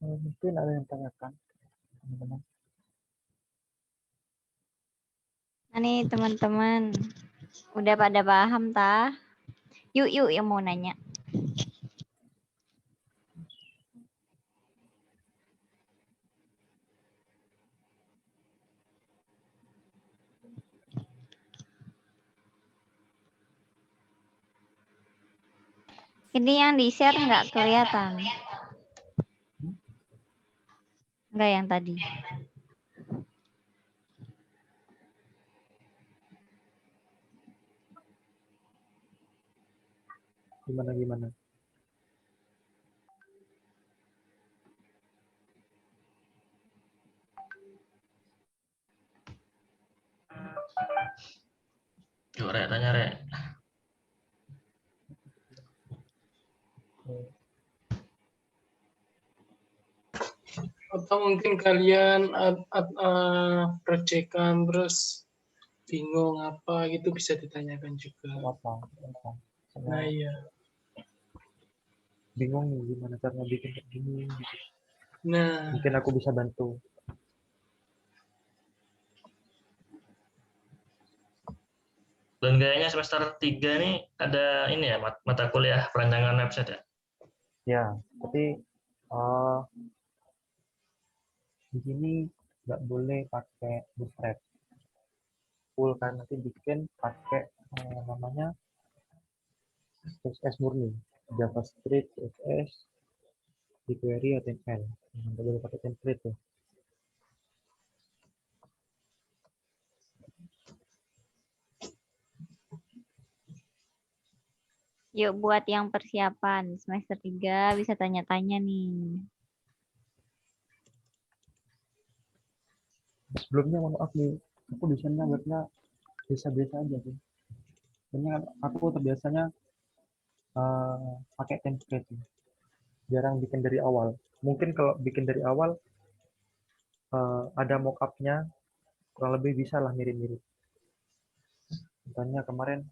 S3: mungkin ada yang tanyakan teman-teman.
S1: Nah nih teman-teman, udah pada paham tah? Yuk yang mau nanya. Ini yang di-share nggak kelihatan. Enggak yang tadi.
S3: Gimana?
S4: Yuk, Rek, tanya, Rek.
S2: Atau mungkin kalian proyekan terus bingung apa gitu bisa ditanyakan juga.
S3: Apa?
S2: Nah iya.
S3: Bingung nih gimana cara bikin kayak gini gitu.
S2: Nah,
S3: Mungkin aku bisa bantu.
S4: Dan kayaknya semester 3 nih ada ini ya, mata kuliah perancangan website ya?
S3: Ya, tapi di sini nggak boleh pakai Bootstrap. Full kan nanti bikin pakai namanya CSS murni, JavaScript, CSS, jQuery, HTML. Nggak boleh pakai template tuh.
S1: Yuk buat yang persiapan semester 3 bisa tanya-tanya nih.
S3: Sebelumnya mohon maaf nih, aku desainnya webnya biasa-biasa aja sih. Soalnya aku terbiasanya pakai template sih. Jarang bikin dari awal. Mungkin kalau bikin dari awal ada mockupnya, kurang lebih bisa lah mirip-mirip. Misalnya kemarin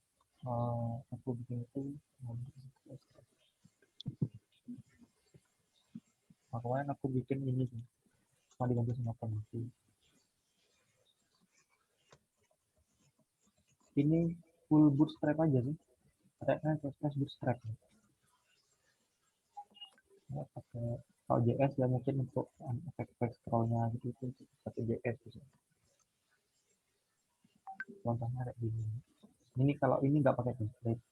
S3: aku bikin itu, kemarin aku bikin ini sih, cuma diganti sama penghapus. Ini full bootstrap aja sih, pakai CSS bootstrap. Ya, pakai kalau JS ya mungkin untuk efek scrollnya gitu itu pakai JS bisa. Contohnya kayak gini. Ini kalau ini nggak pakai template.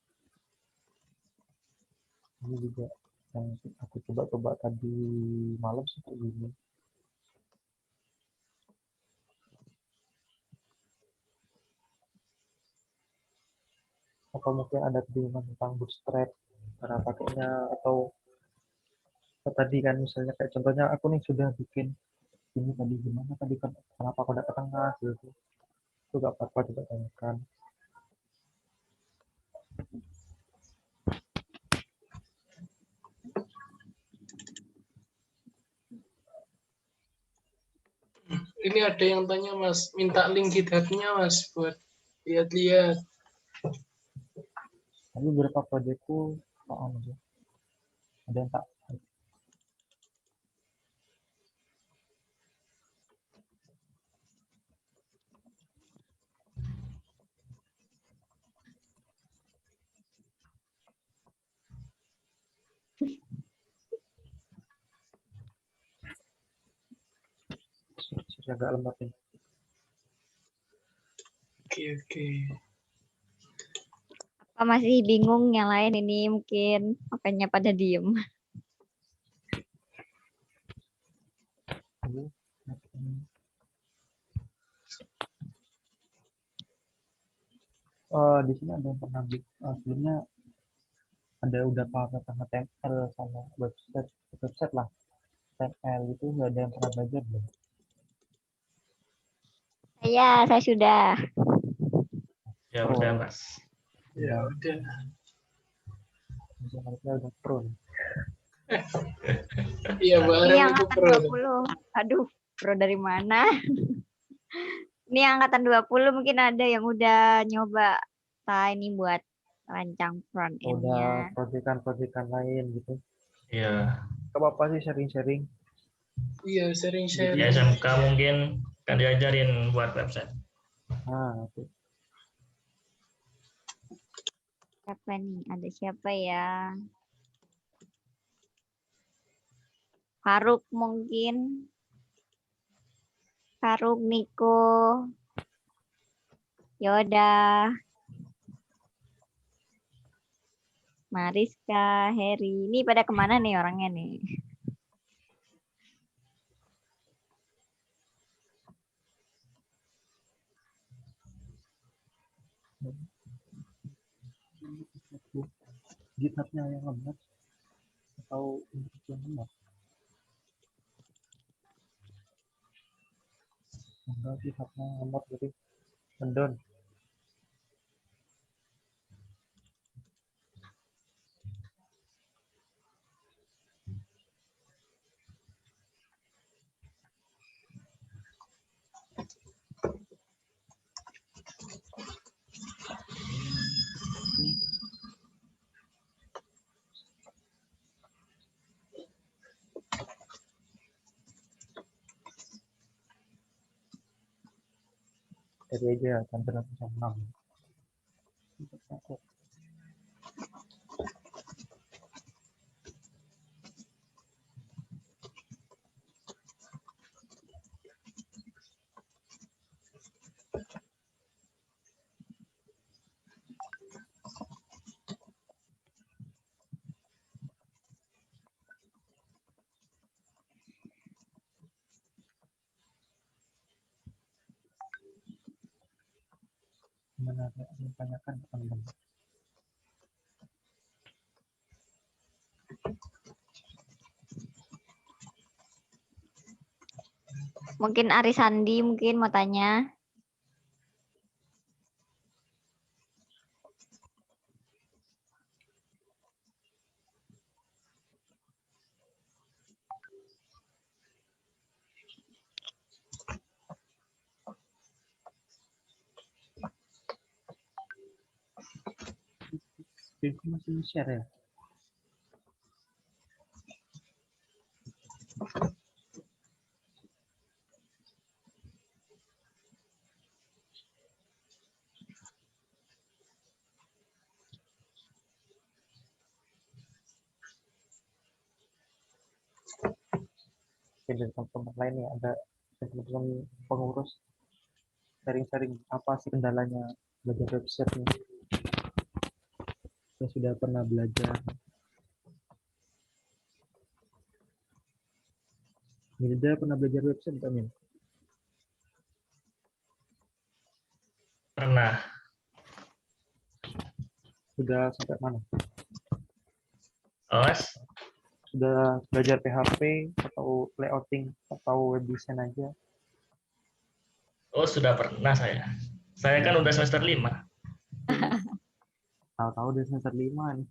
S3: Ini juga yang aku coba tadi malam sih kayak gini. Atau mungkin ada kebingungan tentang bootstrap cara pakainya, atau tadi kan misalnya kayak contohnya aku nih sudah bikin ini tadi gimana tadi kan kenapa aku ke tengah gitu itu gak apa-apa juga tanyakan.
S2: ini ada yang tanya Mas, minta link GitHub-nya Mas buat lihat-lihat.
S3: Tapi beberapa proyekku soal aja ada yang tak agak lemot nih.
S2: Oke.
S1: Apa masih bingung yang lain ini mungkin makanya pada diem.
S3: Di sini ada yang pernah sebelumnya ada udah paham tentang HTML sama website lah. HTML itu nggak ada yang pernah belajar belum?
S1: Saya sudah.
S4: Ya
S3: Pro.
S4: udah Mas.
S2: Ya udah.
S3: Harusnya udah pro nih.
S2: Iya
S1: Ini
S2: bareng itu
S1: angkatan
S2: pro.
S1: 20. Aduh, pro dari mana? Ini angkatan 20 mungkin ada yang udah nyoba ini buat rancang front
S3: Udah
S1: end-nya.
S3: proyekan lain gitu.
S4: Iya.
S3: Gak apa-apa sih sharing-sharing.
S2: Iya
S4: Di
S2: sharing-sharing.
S4: SMK mungkin kan diajarin buat website.
S3: Nah, itu.
S1: Siapa nih? Ada siapa ya? Faruk mungkin. Faruk, Niko, Yoda, Mariska, Heri. Ini pada kemana nih orangnya nih?
S3: GitHub-nya yang lemot atau yang lemot? Enggak, GitHub-nya lemot jadi mendown. Jadi aja sampai 6. Mana ada yang tanyakan teman-teman.
S1: Mungkin Arisandi mungkin mau tanya.
S3: Jadi masih share ya? Oke, dari teman-teman lain ya, ada teman-teman pengurus sharing-sharing apa sih kendalanya belajar website nih? Saya sudah pernah belajar. Milda pernah belajar website nggak, Min?
S4: Pernah.
S3: Sudah sampai mana?
S4: Mas,
S3: Sudah belajar PHP atau layouting atau web design aja?
S4: oh sudah pernah saya. Saya kan udah semester 5.
S3: Tahu-tahu udah semester 5 nih.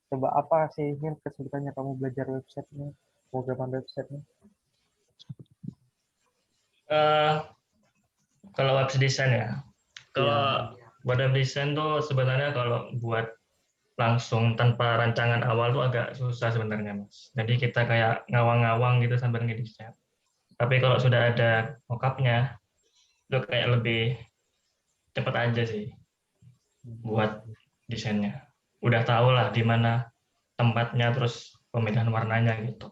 S3: Coba apa sih, Min, kesulitannya kamu belajar website nih? Pemrograman website nih?
S4: Eh, kalau web design ya. Kalau
S3: Iya.
S4: buat web design tuh sebenarnya kalau buat langsung tanpa rancangan awal tuh agak susah sebenarnya, Mas. Jadi kita kayak ngawang-ngawang gitu sambil ngedesain. Tapi kalau sudah ada mockupnya, itu kayak lebih cepat aja sih buat desainnya. Udah tahu lah di mana tempatnya, terus pemilihan warnanya gitu.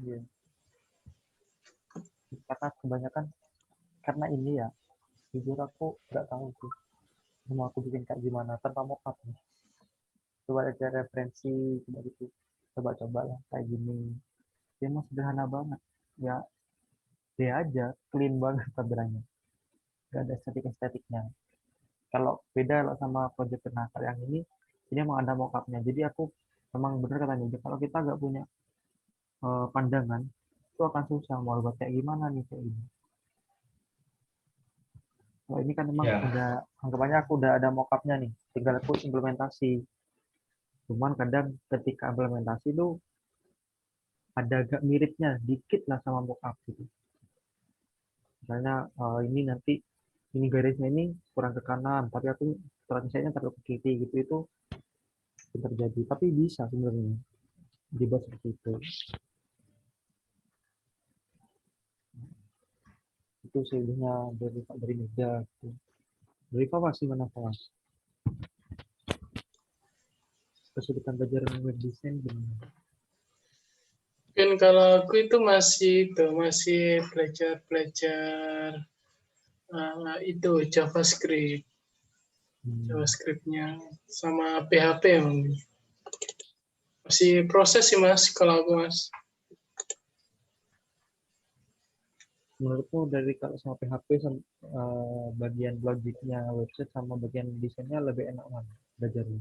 S3: Iya. Karena kebanyakan karena ini ya, jujur aku nggak tahu sih mau aku bikin kayak gimana tanpa mockup nih. Coba aja referensi, coba gitu, coba-coba lah kayak gini. Dia mah sederhana banget, ya dia aja clean banget tampilannya, nggak ada estetiknya. Kalau beda kalau sama project penakal yang ini emang ada mockupnya. Jadi aku memang bener katanya, kalau kita nggak punya pandangan, itu akan susah mau buat kayak gimana nih kayak ini. Kalau ini kan memang
S4: Ya.
S3: udah, anggapannya aku udah ada mockupnya nih, tinggal aku implementasi. Cuman kadang ketika implementasi itu ada agak miripnya dikit lah sama mockup gitu. Misalnya ini nanti ini garisnya ini kurang ke kanan, tapi aku transitionnya terlalu ke kiri gitu, itu terjadi. Tapi bisa sebenarnya dibuat seperti itu. Itu sebenarnya dari media gitu. Dari Fawas gimana Fawas? Kesulitan belajar web design gimana?
S2: Mungkin kalau aku itu masih belajar itu JavaScript-nya sama PHP mungkin. Masih proses sih Mas kalau aku Mas.
S3: Menurutmu dari kalau sama PHP bagian logiknya website sama bagian desainnya lebih enak mana belajarnya?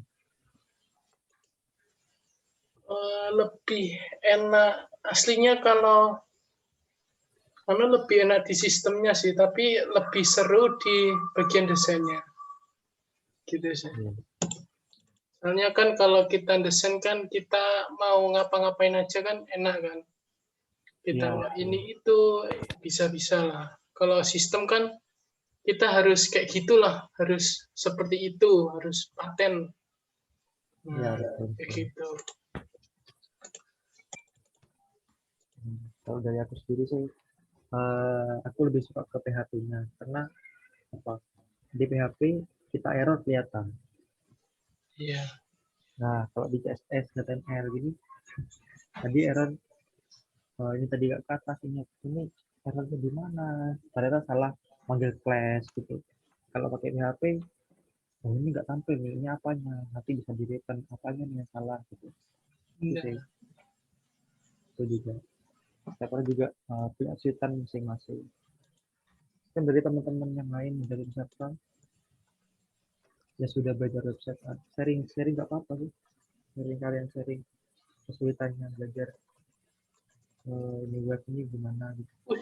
S2: Lebih enak aslinya karena lebih enak di sistemnya sih, tapi lebih seru di bagian desainnya. Gitu sih.
S3: Ya.
S2: Soalnya kan kalau kita desain kan kita mau ngapa-ngapain aja kan enak kan. Kita
S3: Ya,
S2: ini itu bisa-bisa lah. Kalau sistem kan kita harus kayak gitulah, harus seperti itu, harus paten.
S3: ya
S2: Nah,
S3: betul.
S2: kayak gitu.
S3: Kalau dari aku sendiri sih, aku lebih suka ke PHP-nya karena apa? Di PHP kita error kelihatan.
S2: Iya.
S3: Nah, kalau di CSS, HTML gini, tadi error ini tadi gak ke atas, ini errornya di mana? Ternyata salah manggil class gitu. Kalau pakai PHP, oh ini nggak tampil nih, ini apanya? Nanti bisa dilihat apanya nih yang salah gitu. Itu
S2: Iya.
S3: sih, itu juga. Siapa juga punya kesulitan masing-masing. Kan dari teman-teman yang lain dari misalkan ya sudah belajar website, sharing nggak apa-apa sih. Kalian sharing kesulitannya belajar ini web ini gimana gitu.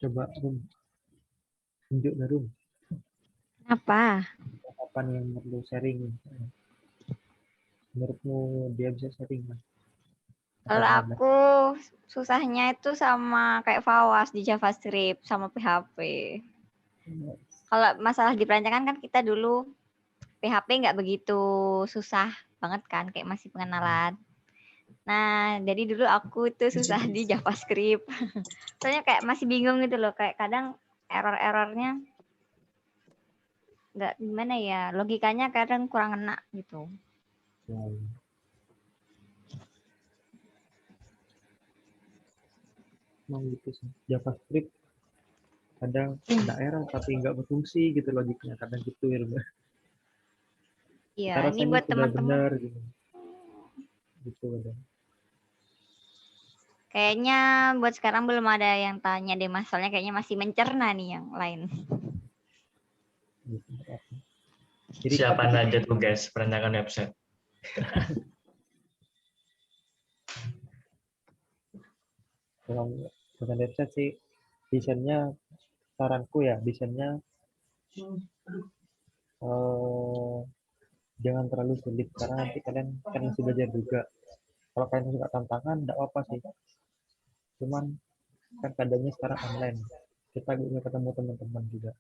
S3: Coba tunjuk Rum.
S1: Apa?
S3: Apa nih yang perlu sharing? Menurutmu dia bisa sharing kan?
S1: Kalau aku susahnya itu sama kayak Fawas di JavaScript sama PHP. Kalau masalah di perancangan kan kita dulu PHP nggak begitu susah banget kan, kayak masih pengenalan. Nah, jadi dulu aku itu susah di JavaScript. Soalnya kayak masih bingung gitu loh, kayak kadang error-errornya nggak gimana ya, logikanya kadang kurang enak gitu.
S3: Ya. Emang gitu sih. JavaScript kadang ada error tapi nggak berfungsi gitu logiknya, kadang gitu ya.
S1: Iya,
S3: Kita
S1: ini
S3: rasanya
S1: buat
S3: sudah
S1: teman-teman.
S3: benar gitu kadang.
S1: Kayaknya buat sekarang belum ada yang tanya deh Mas, soalnya kayaknya masih mencerna nih yang lain.
S3: Gitu. Jadi
S4: Siapaan aja tugas perancangan website.
S3: kalau dengan website sih desainnya, saranku ya desainnya jangan terlalu sulit karena nanti kalian kan masih belajar juga. Kalau kalian suka tantangan tidak apa-apa sih, cuman kan keadaannya sekarang online, kita bisa ketemu teman-teman juga.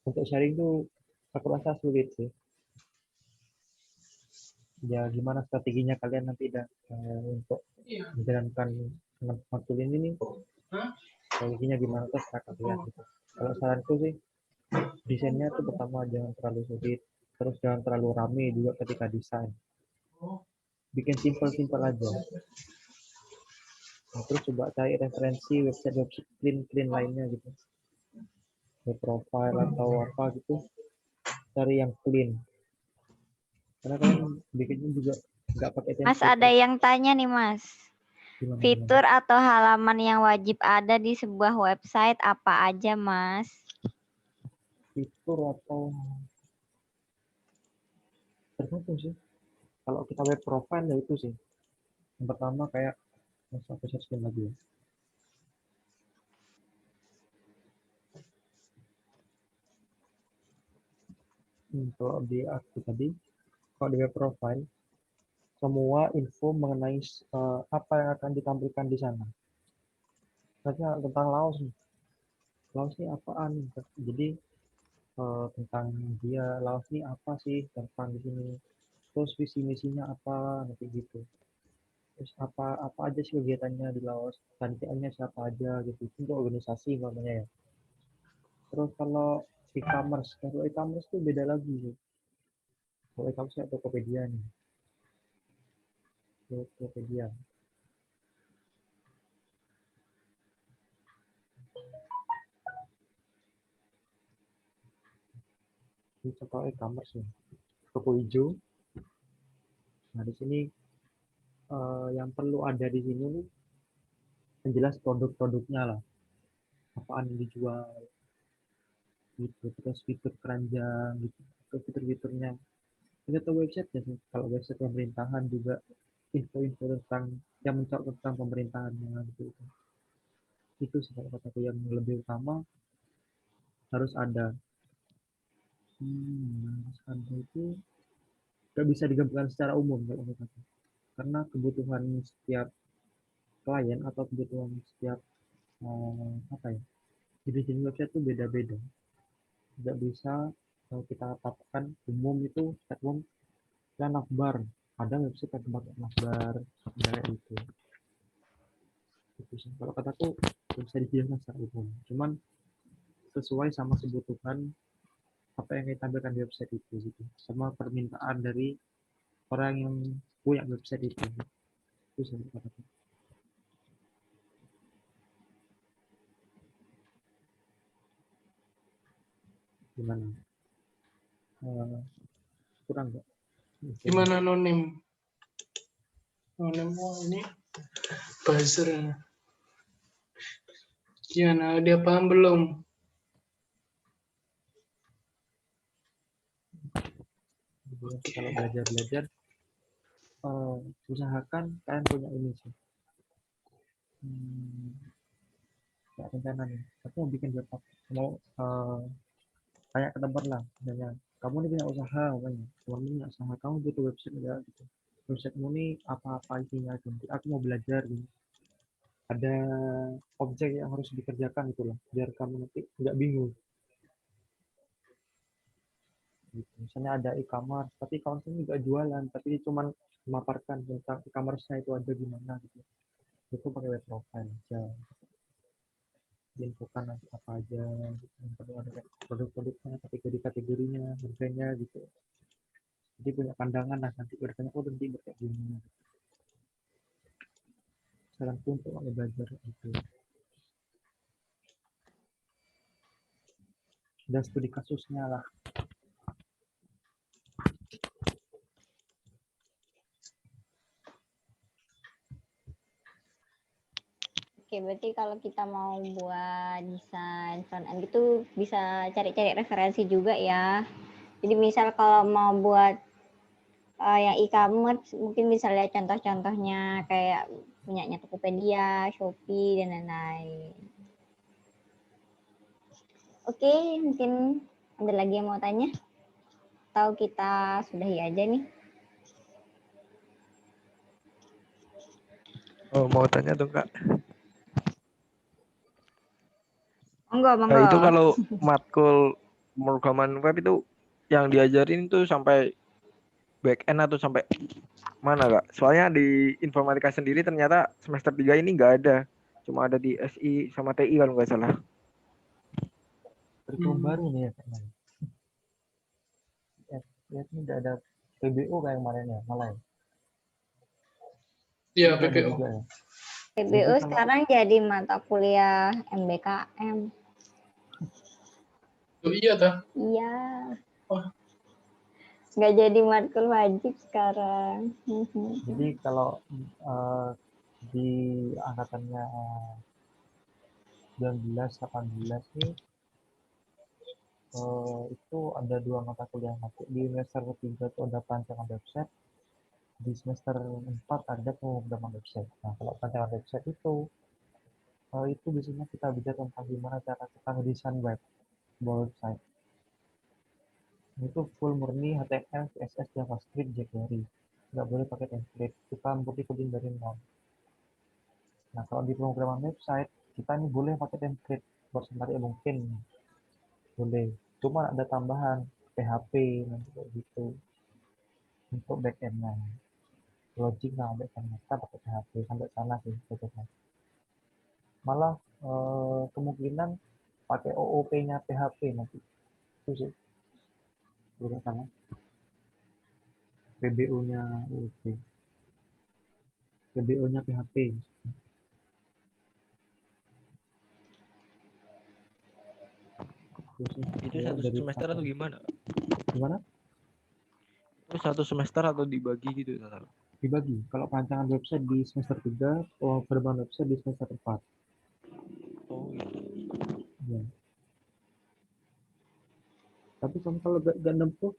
S3: Untuk sharing tuh aku rasa sulit sih. Ya gimana strateginya kalian nanti untuk menjalankan matkul ini nih, strateginya gimana terus kalian gitu. Kalau saranku sih desainnya tuh pertama jangan terlalu sulit, terus jangan terlalu rame juga ketika desain. bikin simple aja. Nah, terus coba cari referensi website clean lainnya gitu, web profile atau apa gitu, cari yang clean. Karena kalian bikinnya juga nggak pakai
S1: Mas,
S3: template.
S1: ada yang tanya nih, Mas.
S3: Gimana?
S1: Fitur atau halaman yang wajib ada di sebuah website apa aja, Mas?
S3: Fitur atau tergantung sih. Kalau kita web profile ya itu sih. Yang pertama kayak aku searching lagi ya. Kalau di aku tadi, kalau di web profile, semua info mengenai apa yang akan ditampilkan di sana. Misalnya tentang Laos nih. Laos ini apaan? Jadi tentang dia Laos ini apa sih tentang di sini. Terus visi misinya apa nanti gitu. Terus apa aja sih kegiatannya di Laos, panitianya siapa aja gitu. Itu untuk organisasi namanya ya. Terus kalau e-commerce itu beda lagi sih. Kalau e-commerce ya Tokopedia nih. Tokopedia. Ini contoh e-commerce nih. Toko hijau. Nah, di sini yang perlu ada di sini nih yang jelas produk-produknya lah. Apaan yang dijual gitu. Terus fitur keranjang gitu. Terus fitur-fiturnya. Ini tuh website ya sih. Kalau website pemerintahan juga info-info tentang yang mencakup tentang pemerintahannya gitu. Itu sih kalau kataku yang lebih utama harus ada. Harus ada itu nggak bisa digabungkan secara umum kalau menurut aku. Karena kebutuhan setiap klien atau kebutuhan setiap apa ya, jenis website itu beda-beda. Tidak bisa kalau kita katakan umum itu setiap umum dan akbar. Ada website yang pakai akbar kayak itu. Itu sih. Kalau kataku bisa dijelaskan secara umum. Cuman sesuai sama kebutuhan apa yang ditampilkan di website itu gitu. Sama permintaan dari orang yang punya website itu. Itu sih kataku. Gimana? Kurang nggak?
S2: Gimana Nonim? Nonim, wah ini buzzer. Gimana, dia paham belum?
S3: Kalau belajar usahakan kalian punya ini sih. Kayak rencana nih. Aku mau bikin web app. Mau kayak ke tempat lah. Misalnya, kamu ini punya usaha, namanya. Kamu punya usaha, kamu butuh website enggak gitu. Websitemu ini apa-apa isinya gitu. Aku mau belajar gitu. Ada objek yang harus dikerjakan itulah. Biar kamu nanti nggak bingung. Gitu. Misalnya ada e-commerce, tapi e-commerce ini nggak jualan, tapi cuma memaparkan tentang e-commerce-nya itu ada gimana gitu. Itu pakai web profile aja. Diinfokan nanti apa aja gitu. Perlu ada produk-produknya, kategori-kategorinya, harganya gitu. Jadi punya pandangan lah nanti harganya nanti kayak gini. Saranku untuk belajar itu. Dan studi kasusnya lah.
S1: Oke, berarti kalau kita mau buat desain front end gitu bisa cari-cari referensi juga ya. Jadi misal kalau mau buat yang e-commerce mungkin bisa lihat contoh-contohnya kayak punyanya Tokopedia, Shopee, dan lain-lain. Oke, mungkin ada lagi yang mau tanya? Atau kita sudahi aja nih?
S5: Oh, mau tanya tuh Kak.
S1: Monggo.
S5: Nah, itu kalau matkul pemrograman web itu yang diajarin itu sampai back end atau sampai mana Kak? Soalnya di informatika sendiri ternyata semester 3 ini nggak ada. Cuma ada di SI sama TI kalau nggak salah.
S3: Kurikulum baru nih ya kayaknya. Ya, ini udah ada PBU kayak kemarin ya, malah ya.
S2: Iya,
S3: Itu ada
S2: PPO.
S3: juga ya.
S1: PBU
S3: Jadi kalau-
S1: sekarang jadi mata kuliah MBKM.
S2: Oh, iya tah.
S1: Iya.
S2: Wah.
S1: Nggak jadi matkul wajib sekarang.
S3: Jadi kalau di angkatannya 19-18 nih itu ada 2 mata kuliah masuk. Di semester ketiga itu ada perancangan website, di semester 4 ada pemrograman website. Nah, kalau perancangan website itu biasanya kita belajar tentang gimana cara kita ngedesain website. Itu full murni HTML, CSS, JavaScript, jQuery. Nggak boleh pakai template. Kita murni coding dari nol. Nah, kalau di pemrograman website, kita ini boleh pakai template. Buat sebenarnya mungkin boleh. Cuma ada tambahan PHP nanti kayak gitu untuk backend-nya. Logic sama backend-nya kita pakai PHP sampai sana sih cocoknya. Malah kemungkinan pakai OOP-nya PHP nanti. Itu sih. Bukan sama. PBO-nya OOP. PBO-nya PHP.
S5: Itu satu semester atau gimana?
S3: Gimana?
S5: Itu satu semester atau dibagi gitu?
S3: Dibagi. Kalau perancangan website di semester 3, penerbangan website di semester 4.
S5: Oh gitu.
S3: Ya. Tapi kamu kalau gak nempuh,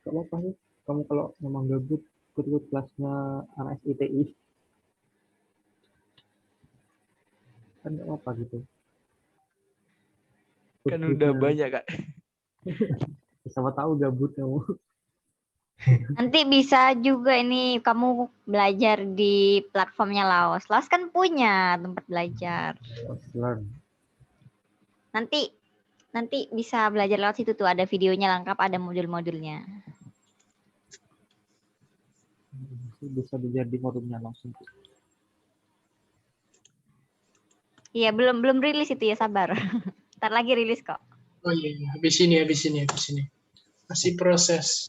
S3: gak apa-apa sih. Kamu kalau memang gabut, ikut kelasnya anak SITI. Kan gak apa-apa gitu.
S5: Kan udah banyak Kak.
S3: Siapa tahu gabut kamu.
S1: Nanti bisa juga ini kamu belajar di platformnya Laos. Laos kan punya tempat belajar.
S3: Learn.
S1: Nanti bisa belajar lewat situ tuh, ada videonya lengkap, ada modul-modulnya.
S3: Bisa belajar di forumnya langsung.
S1: Iya, belum rilis itu ya, sabar. Ntar lagi rilis kok.
S2: Oh iya, iya. Habis ini. Masih proses.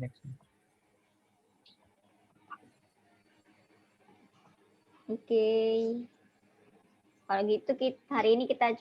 S3: Next.
S1: Oke. Kalau gitu hari ini kita